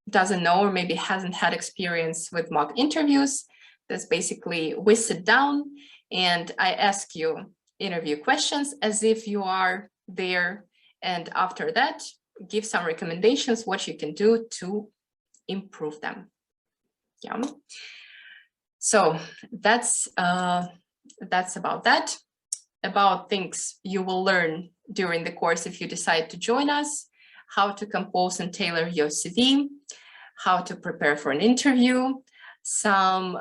doesn't know or maybe hasn't had experience with mock interviews, that's basically we sit down and I ask you interview questions as if you are there, and after that, give some recommendations what you can do to improve them. Yeah. So that's about that. About things you will learn during the course if you decide to join us: how to compose and tailor your CV, how to prepare for an interview, some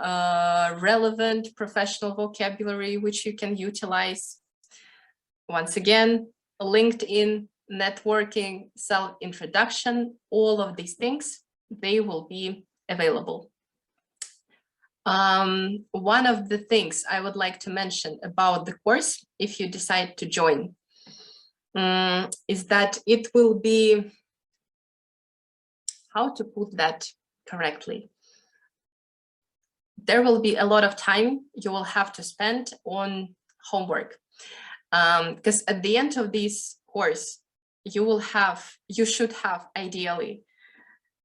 relevant professional vocabulary which you can utilize. Once again, LinkedIn, networking, self-introduction, all of these things, they will be available. One of the things I would like to mention about the course, if you decide to join, is that it will be, how to put that correctly? There will be a lot of time you will have to spend on homework, because at the end of this course, you should have ideally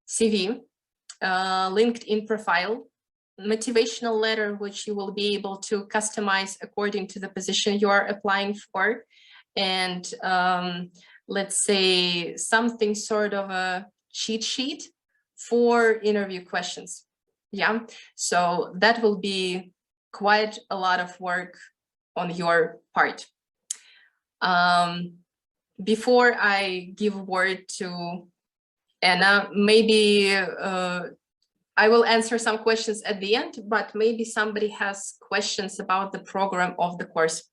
CV, LinkedIn profile, motivational letter, which you will be able to customize according to the position you are applying for, and let's say something sort of a cheat sheet for interview questions. Yeah, so that will be quite a lot of work on your part. Before I give word to Anna, maybe I will answer some questions at the end, but maybe somebody has questions about the program of the course.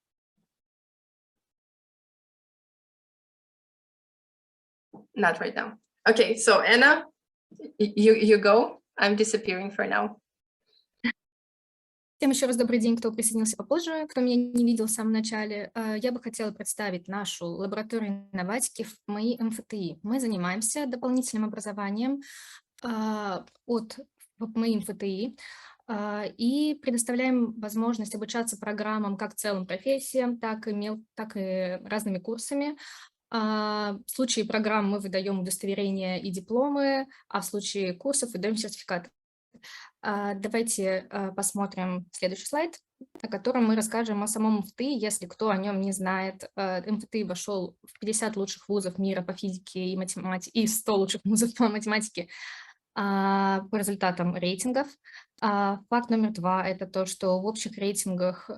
Not right now. Okay, so Anna, you go. I'm disappearing for now. Всем еще раз добрый день, кто присоединился попозже, кто меня не видел в самом начале. Я бы хотела представить нашу лабораторию инноватики ФПМИ МФТИ. Мы занимаемся дополнительным образованием от ФПМИ МФТИ и предоставляем возможность обучаться программам как целым профессиям, так и разными курсами. В случае программ мы выдаем удостоверения и дипломы, а в случае курсов выдаем сертификаты. Давайте посмотрим следующий слайд, на котором мы расскажем о самом МФТИ, если кто о нем не знает. МФТИ вошел в 50 лучших вузов мира по физике и математике, и 100 лучших вузов по математике по результатам рейтингов. Факт номер 2 – это то, что в общих рейтингах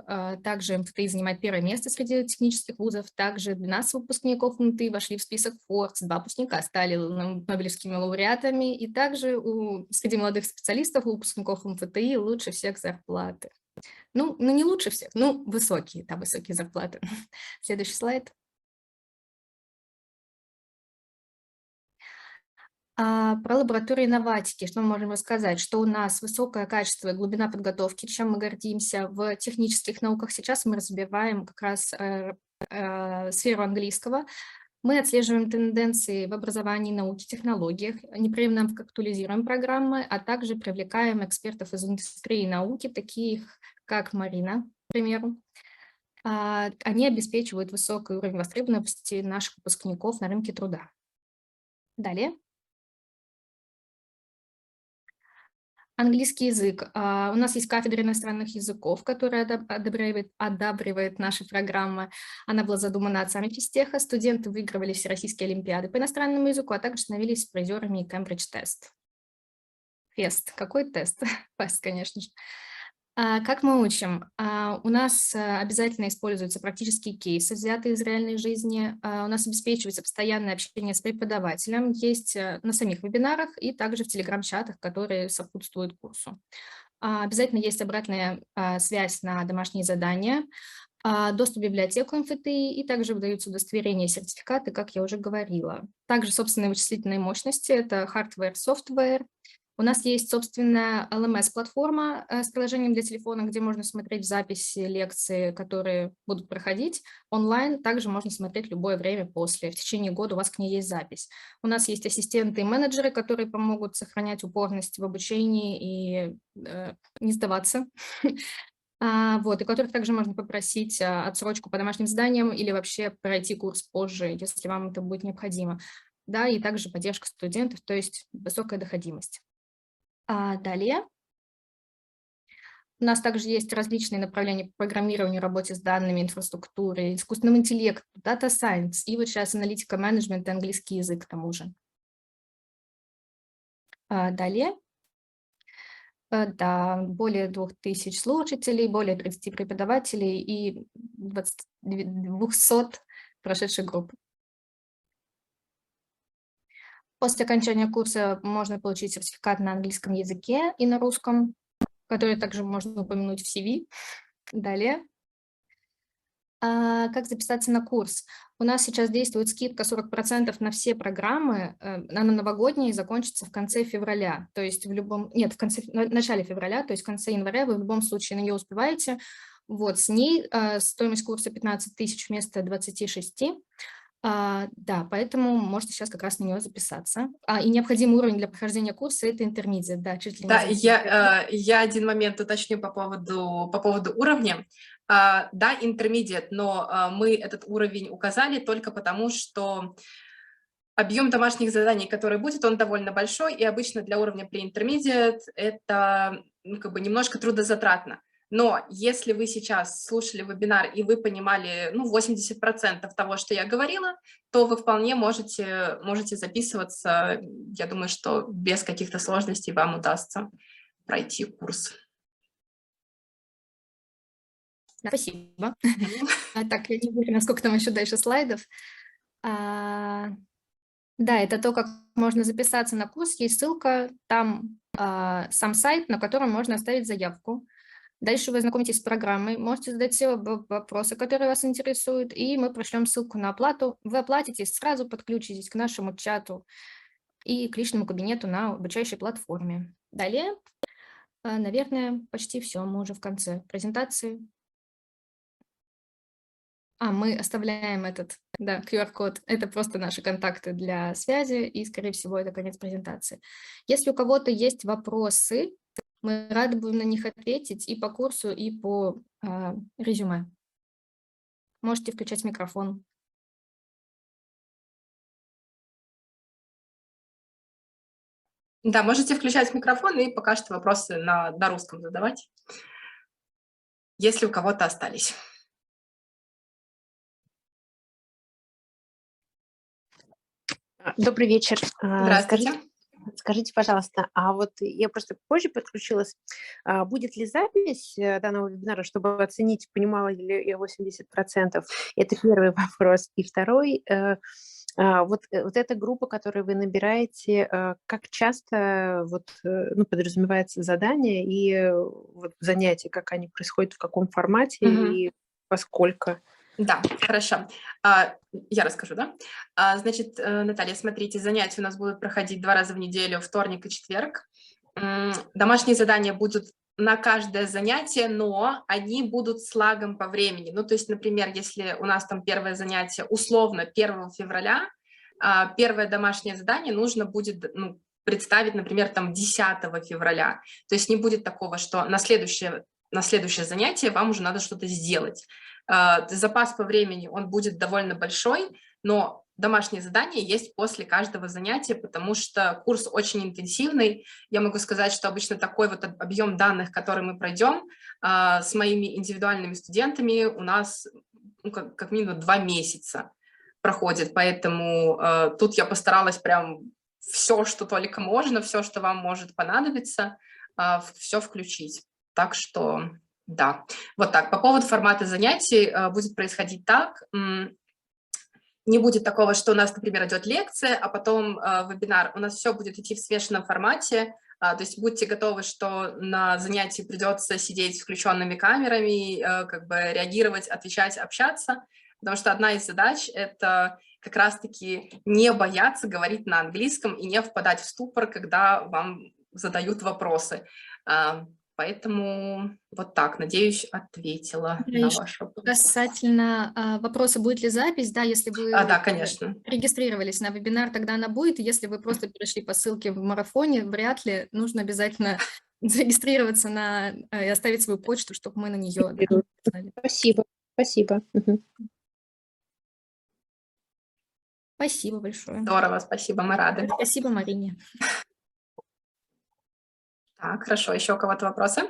также МФТИ занимает первое место среди технических вузов. Также 12 выпускников МФТИ вошли в список Forbes, 2 выпускника стали нобелевскими лауреатами. И также среди молодых специалистов у выпускников МФТИ лучше всех зарплаты. Ну, не лучше всех, ну, высокие, да, высокие зарплаты. Следующий слайд. Про лабораторию инноватики, что мы можем рассказать, что у нас высокое качество и глубина подготовки, чем мы гордимся в технических науках. Сейчас мы развиваем как раз сферу английского. Мы отслеживаем тенденции в образовании, науке, технологиях, непрерывно актуализируем программы, а также привлекаем экспертов из индустрии и науки, таких как Марина, к примеру. Они обеспечивают высокий уровень востребованности наших выпускников на рынке труда. Далее. Английский язык. У нас есть кафедра иностранных языков, которая одабривает наши программы. Она была задумана отцами физтеха. Студенты выигрывали всероссийские олимпиады по иностранному языку, а также становились призерами Кембридж-тест. Фест. Какой тест? Фест, конечно же. Как мы учим? У нас обязательно используются практические кейсы, взятые из реальной жизни. У нас обеспечивается постоянное общение с преподавателем, есть на самих вебинарах и также в телеграм-чатах, которые сопутствуют курсу. Обязательно есть обратная связь на домашние задания, доступ в библиотеку МФТИ и также выдаются удостоверения и сертификаты, как я уже говорила. Также собственные вычислительные мощности – это hardware, software. У нас есть собственная LMS-платформа с приложением для телефона, где можно смотреть записи лекции, которые будут проходить онлайн. Также можно смотреть любое время после. В течение года у вас к ней есть запись. У нас есть ассистенты и менеджеры, которые помогут сохранять упорность в обучении и не сдаваться. И которых также можно попросить отсрочку по домашним заданиям или вообще пройти курс позже, если вам это будет необходимо. Да, и также поддержка студентов, то есть высокая доходимость. Далее. У нас также есть различные направления по программированию, работе с данными, инфраструктурой, искусственным интеллектом, data science и вот сейчас аналитика, менеджмент и английский язык к тому же. Далее. Да, более 2000 слушателей, более 30 преподавателей и 200 прошедших групп. После окончания курса можно получить сертификат на английском языке и на русском, который также можно упомянуть в CV. Далее. Как записаться на курс? У нас сейчас действует скидка 40% на все программы, она новогодняя и закончится в конце февраля, то есть в начале февраля, то есть в конце января вы в любом случае на нее успеваете. Вот, с ней стоимость курса 15 тысяч вместо 26. Да, поэтому можете сейчас как раз на нее записаться. И необходимый уровень для прохождения курса – это интермедиат, да, чуть ли не. Да, я один момент уточню по поводу уровня. Да, интермедиат, но мы этот уровень указали только потому, что объем домашних заданий, который будет, он довольно большой, и обычно для уровня pre-intermediate это немножко трудозатратно. Но если вы сейчас слушали вебинар и вы понимали 80% того, что я говорила, то вы вполне можете записываться. Я думаю, что без каких-то сложностей вам удастся пройти курс. Спасибо. Так, я не уверена, сколько там еще дальше слайдов. Да, это то, как можно записаться на курс. Есть ссылка, там сам сайт, на котором можно оставить заявку. Дальше вы знакомитесь с программой, можете задать все вопросы, которые вас интересуют, и мы пришлем ссылку на оплату. Вы оплатите, сразу подключитесь к нашему чату и к личному кабинету на обучающей платформе. Далее, наверное, почти все, мы уже в конце презентации. Мы оставляем этот QR-код, это просто наши контакты для связи, и, скорее всего, это конец презентации. Если у кого-то есть вопросы, мы рады будем на них ответить и по курсу, и по резюме. Можете включать микрофон. Да, можете включать микрофон и пока что вопросы на русском задавать, если у кого-то остались. Добрый вечер. Здравствуйте. Скажите, пожалуйста, а вот я просто позже подключилась, будет ли запись данного вебинара, чтобы оценить, понимала ли я 80%? Это первый вопрос. И второй, вот эта группа, которую вы набираете, как часто подразумевается задание и вот занятия, как они происходят, в каком формате и поскольку? Да, хорошо. Я расскажу, да? Значит, Наталья, смотрите, занятия у нас будут проходить 2 раза в неделю, вторник и четверг. Домашние задания будут на каждое занятие, но они будут с лагом по времени. Ну, то есть, например, если у нас там первое занятие условно 1 февраля, первое домашнее задание нужно будет представить, например, там 10 февраля. То есть не будет такого, что на следующее занятие вам уже надо что-то сделать. Запас по времени, он будет довольно большой, но домашние задания есть после каждого занятия, потому что курс очень интенсивный. Я могу сказать, что обычно такой вот объем данных, который мы пройдем с моими индивидуальными студентами, у нас как минимум 2 месяца проходит, поэтому тут я постаралась прям все, что только можно, все, что вам может понадобиться, все включить. Так что... Да, вот так. По поводу формата занятий будет происходить так. Не будет такого, что у нас, например, идет лекция, а потом вебинар. У нас все будет идти в смешанном формате. То есть будьте готовы, что на занятии придется сидеть с включенными камерами, как бы реагировать, отвечать, общаться. Потому что одна из задач – это как раз-таки не бояться говорить на английском и не впадать в ступор, когда вам задают вопросы. Поэтому вот так, надеюсь, ответила на ваш вопрос. Касательно вопроса, будет ли запись, да, если вы да, конечно. регистрировались на вебинар, тогда она будет. Если вы просто перешли по ссылке в марафоне, вряд ли, нужно обязательно зарегистрироваться и оставить свою почту, чтобы мы на нее... Спасибо, спасибо. Спасибо большое. Здорово, спасибо, мы рады. Спасибо, Марине. Так, хорошо, еще у кого-то вопросы?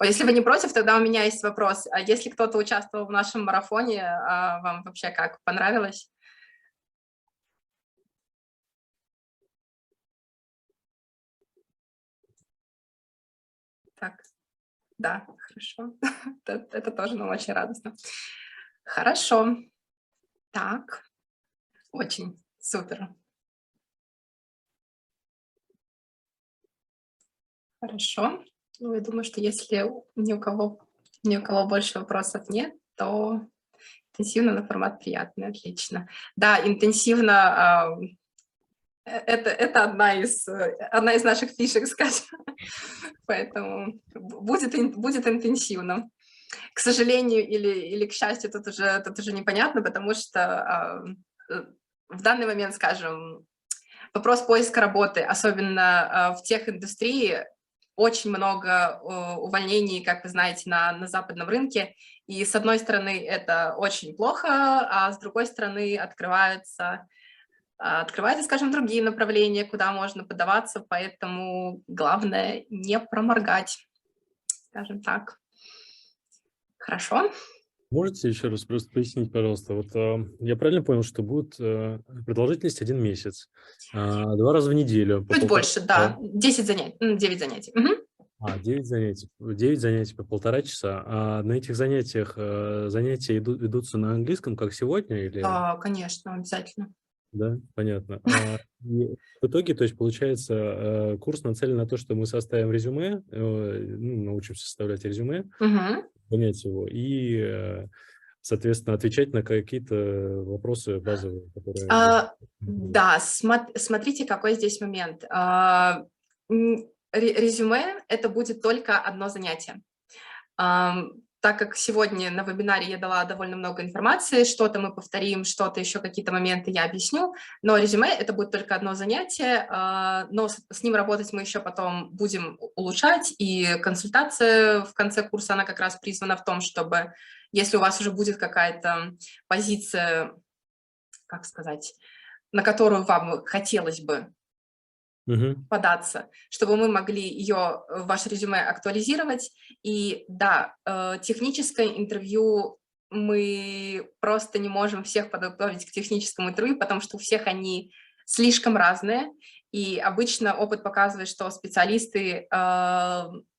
Если вы не против, тогда у меня есть вопрос. А если кто-то участвовал в нашем марафоне, вам вообще как, понравилось? Так, да, хорошо. Это тоже нам очень радостно. Хорошо. Так, очень супер. Хорошо. Ну, я думаю, что если ни у кого больше вопросов нет, то интенсивно на формат приятный, отлично. Да, интенсивно это одна из наших фишек, скажем. Поэтому будет интенсивно. К сожалению или к счастью, тут уже непонятно, потому что в данный момент, скажем, вопрос поиска работы, особенно в техиндустрии, очень много увольнений, как вы знаете, на западном рынке. И с одной стороны, это очень плохо, а с другой стороны, открываются, скажем, другие направления, куда можно подаваться. Поэтому главное не проморгать, скажем так. Хорошо. Можете еще раз просто пояснить, пожалуйста, вот я правильно понял, что будет продолжительность 1 месяц, 2 раза в неделю? Чуть больше, да, 9 занятий. Угу. 9 занятий по 1,5 часа. А на этих занятиях занятия ведутся на английском, как сегодня? Или... Да, конечно, обязательно. Да, понятно. В итоге, то есть, получается, курс нацелен на то, что мы составим резюме, научимся составлять резюме, понять его и, соответственно, отвечать на какие-то вопросы базовые, которые... Да, смотрите, какой здесь момент. Резюме – это будет только одно занятие. Так как сегодня на вебинаре я дала довольно много информации, что-то мы повторим, что-то еще, какие-то моменты я объясню, но резюме – это будет только одно занятие, но с ним работать мы еще потом будем улучшать, и консультация в конце курса, она как раз призвана в том, чтобы, если у вас уже будет какая-то позиция, как сказать, на которую вам хотелось бы податься, чтобы мы могли ее в ваше резюме актуализировать. И да, техническое интервью мы просто не можем всех подготовить к техническому интервью, потому что у всех они слишком разные. И обычно опыт показывает, что специалисты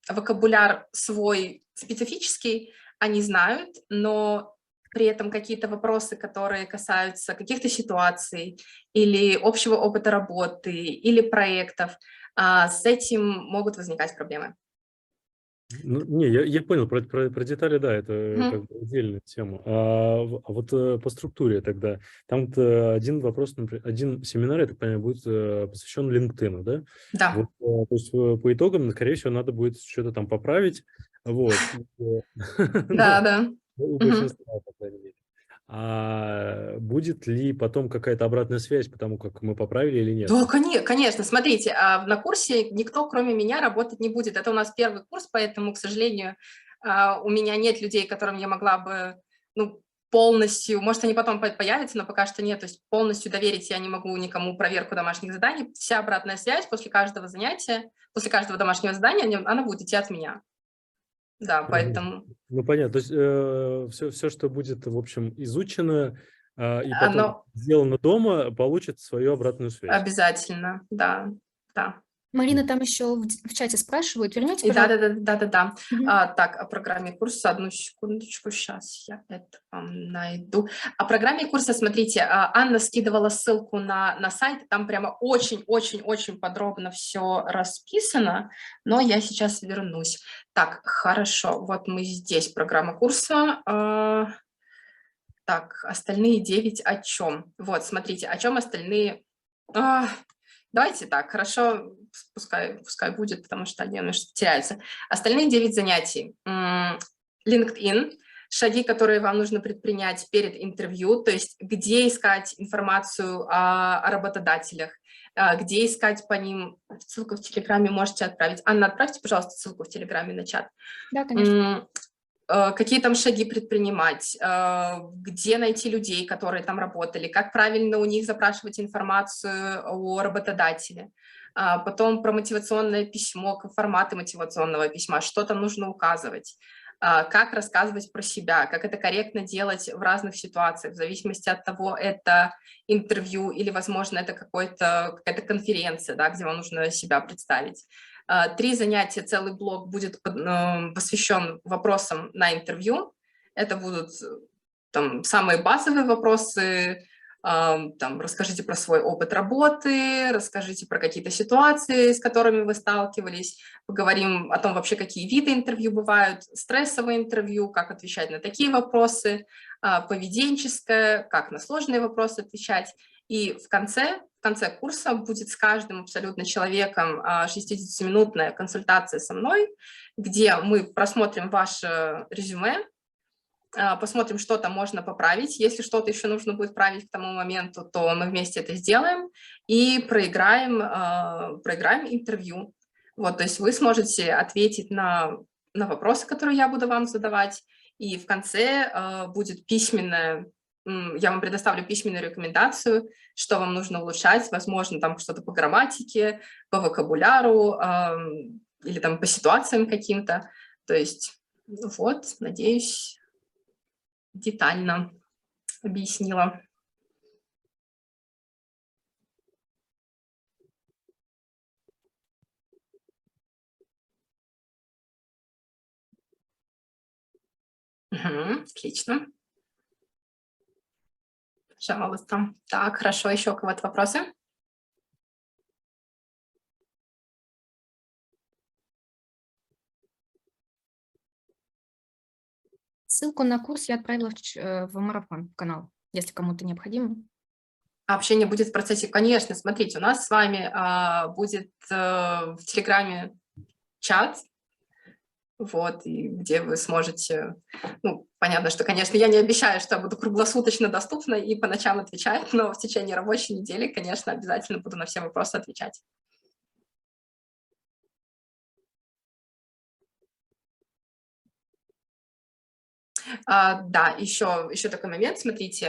вокабуляр свой специфический, они знают, но при этом какие-то вопросы, которые касаются каких-то ситуаций или общего опыта работы, или проектов, с этим могут возникать проблемы. Ну, не, я понял, про детали, да, это как бы отдельная тема. Вот по структуре тогда, там один вопрос, например, один семинар, я так понимаю, будет посвящен LinkedIn, да? Да. Вот, то есть по итогам, скорее всего, надо будет что-то там поправить, вот. Да, да. У большинства, по крайней мере. А будет ли потом какая-то обратная связь по тому, как мы поправили или нет? Да, конечно. Смотрите, на курсе никто, кроме меня, работать не будет. Это у нас первый курс, поэтому, к сожалению, у меня нет людей, которым я могла бы полностью, может, они потом появятся, но пока что нет, то есть полностью доверить я не могу никому проверку домашних заданий. Вся обратная связь после каждого занятия, после каждого домашнего задания, она будет идти от меня. Да, поэтому... Ну, понятно. То есть все, что будет, в общем, изучено и потом сделано дома, получит свою обратную связь. Обязательно, да. Марина там еще в чате спрашивают. Вернете, пожалуйста. Да. Так, о программе курса. Одну секундочку, сейчас я это вам найду. О программе курса, смотрите, Анна скидывала ссылку на сайт. Там прямо очень-очень-очень подробно все расписано, но я сейчас вернусь. Так, хорошо. Вот мы здесь, программа курса. Так, остальные 9 о чем? Вот, смотрите, о чем остальные... Давайте так, хорошо, пускай будет, потому что они немножко теряются. Остальные 9 занятий. LinkedIn, шаги, которые вам нужно предпринять перед интервью, то есть где искать информацию о работодателях, где искать по ним. Ссылку в Телеграме можете отправить. Анна, отправьте, пожалуйста, ссылку в Телеграме на чат. Да, конечно. Какие там шаги предпринимать, где найти людей, которые там работали, как правильно у них запрашивать информацию о работодателе. Потом про мотивационное письмо, форматы мотивационного письма, что там нужно указывать, как рассказывать про себя, как это корректно делать в разных ситуациях, в зависимости от того, это интервью или, возможно, это какая-то конференция, да, где вам нужно себя представить. 3 занятия, целый блок будет посвящен вопросам на интервью. Это будут там самые базовые вопросы. Там, расскажите про свой опыт работы, расскажите про какие-то ситуации, с которыми вы сталкивались. Поговорим о том вообще, какие виды интервью бывают, стрессовое интервью, как отвечать на такие вопросы, поведенческое, как на сложные вопросы отвечать. И в конце курса будет с каждым абсолютно человеком 60-минутная консультация со мной, где мы просмотрим ваше резюме, посмотрим, что там можно поправить. Если что-то еще нужно будет править к тому моменту, то мы вместе это сделаем и проиграем интервью. Вот, то есть вы сможете ответить на вопросы, которые я буду вам задавать, и в конце будет письменная. Я вам предоставлю письменную рекомендацию, что вам нужно улучшать, возможно, там что-то по грамматике, по вокабуляру или там по ситуациям каким-то. То есть, вот, надеюсь, детально объяснила. Отлично. Пожалуйста. Так, хорошо. Еще у кого-то вопросы? Ссылку на курс я отправила в марафон, в канал, если кому-то необходимо. Общение будет в процессе. Конечно, смотрите, у нас с вами будет в Телеграме чат, вот, и где вы сможете, понятно, что, конечно, я не обещаю, что я буду круглосуточно доступна и по ночам отвечать, но в течение рабочей недели, конечно, обязательно буду на все вопросы отвечать. Да, еще такой момент, смотрите,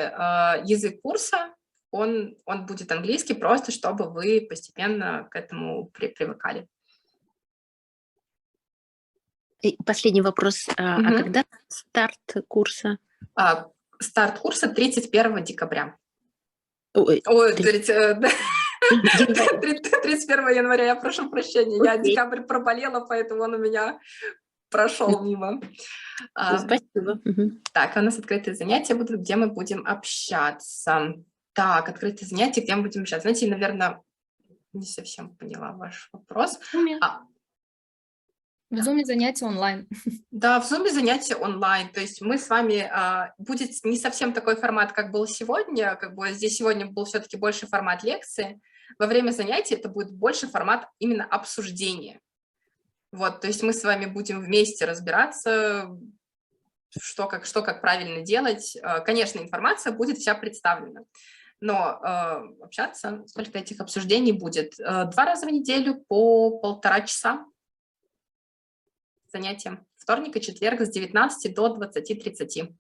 язык курса, он будет английский, просто чтобы вы постепенно к этому привыкали. И последний вопрос. А когда старт курса? Старт курса 31 декабря. Ой, 31 января, я прошу прощения. Я декабрь проболела, поэтому он у меня прошел мимо. Спасибо. Так, у нас открытые занятия будут, где мы будем общаться. Так, открытые занятия, где мы будем общаться. Знаете, наверное, не совсем поняла ваш вопрос. В Zoom занятия онлайн. Да, в Zoom занятия онлайн. То есть мы с вами... будет не совсем такой формат, как был сегодня. Как бы здесь сегодня был все-таки больше формат лекции. Во время занятий это будет больше формат именно обсуждения. Вот, то есть мы с вами будем вместе разбираться, что как правильно делать. Конечно, информация будет вся представлена. Но общаться, сколько этих обсуждений будет? 2 раза в неделю по 1,5 часа. Занятия. Вторник и четверг с 19 до 20:30.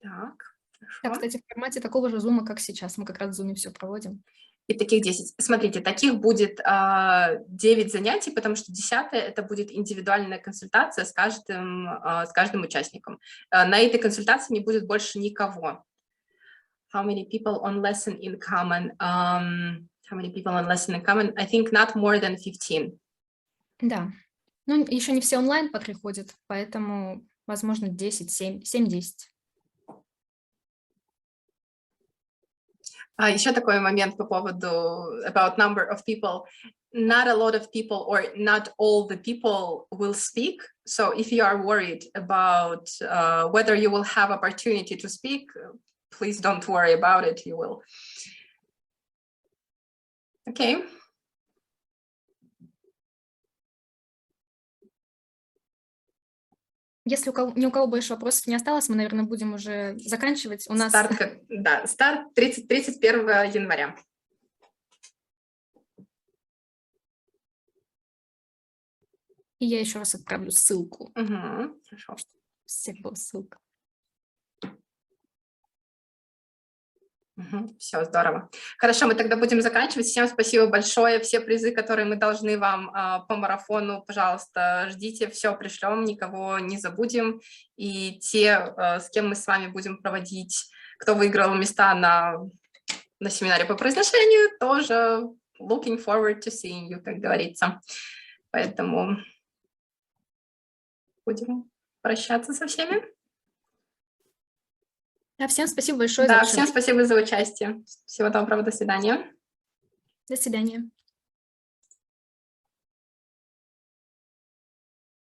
Так, хорошо. Да, кстати, в формате такого же зума, как сейчас. Мы как раз в зуме все проводим. И таких 10. Смотрите, таких будет 9 занятий, потому что 10-е это будет индивидуальная консультация с каждым участником. На этой консультации не будет больше никого. How many people on lesson in common? How many people on lesson in common? I think not more than 15. Да. Ну, еще не все онлайн приходят, поэтому, возможно, 10, 7-10. Еще такой момент по поводу about number of people. Not a lot of people or not all the people will speak. So if you are worried about whether you will have opportunity to speak, please don't worry about it. You will. Okay. Если ни у кого больше вопросов не осталось, мы, наверное, будем уже заканчивать. У нас... Старт 31 января. И я еще раз отправлю ссылку. Хорошо. У всех была ссылка. Все, здорово. Хорошо, мы тогда будем заканчивать. Всем спасибо большое. Все призы, которые мы должны вам по марафону, пожалуйста, ждите. Все пришлем, никого не забудем. И те, с кем мы с вами будем проводить, кто выиграл места на семинаре по произношению, тоже looking forward to seeing you, как говорится. Поэтому будем прощаться со всеми. Да, всем спасибо большое. Да, всем спасибо за участие. Всего доброго, до свидания. До свидания.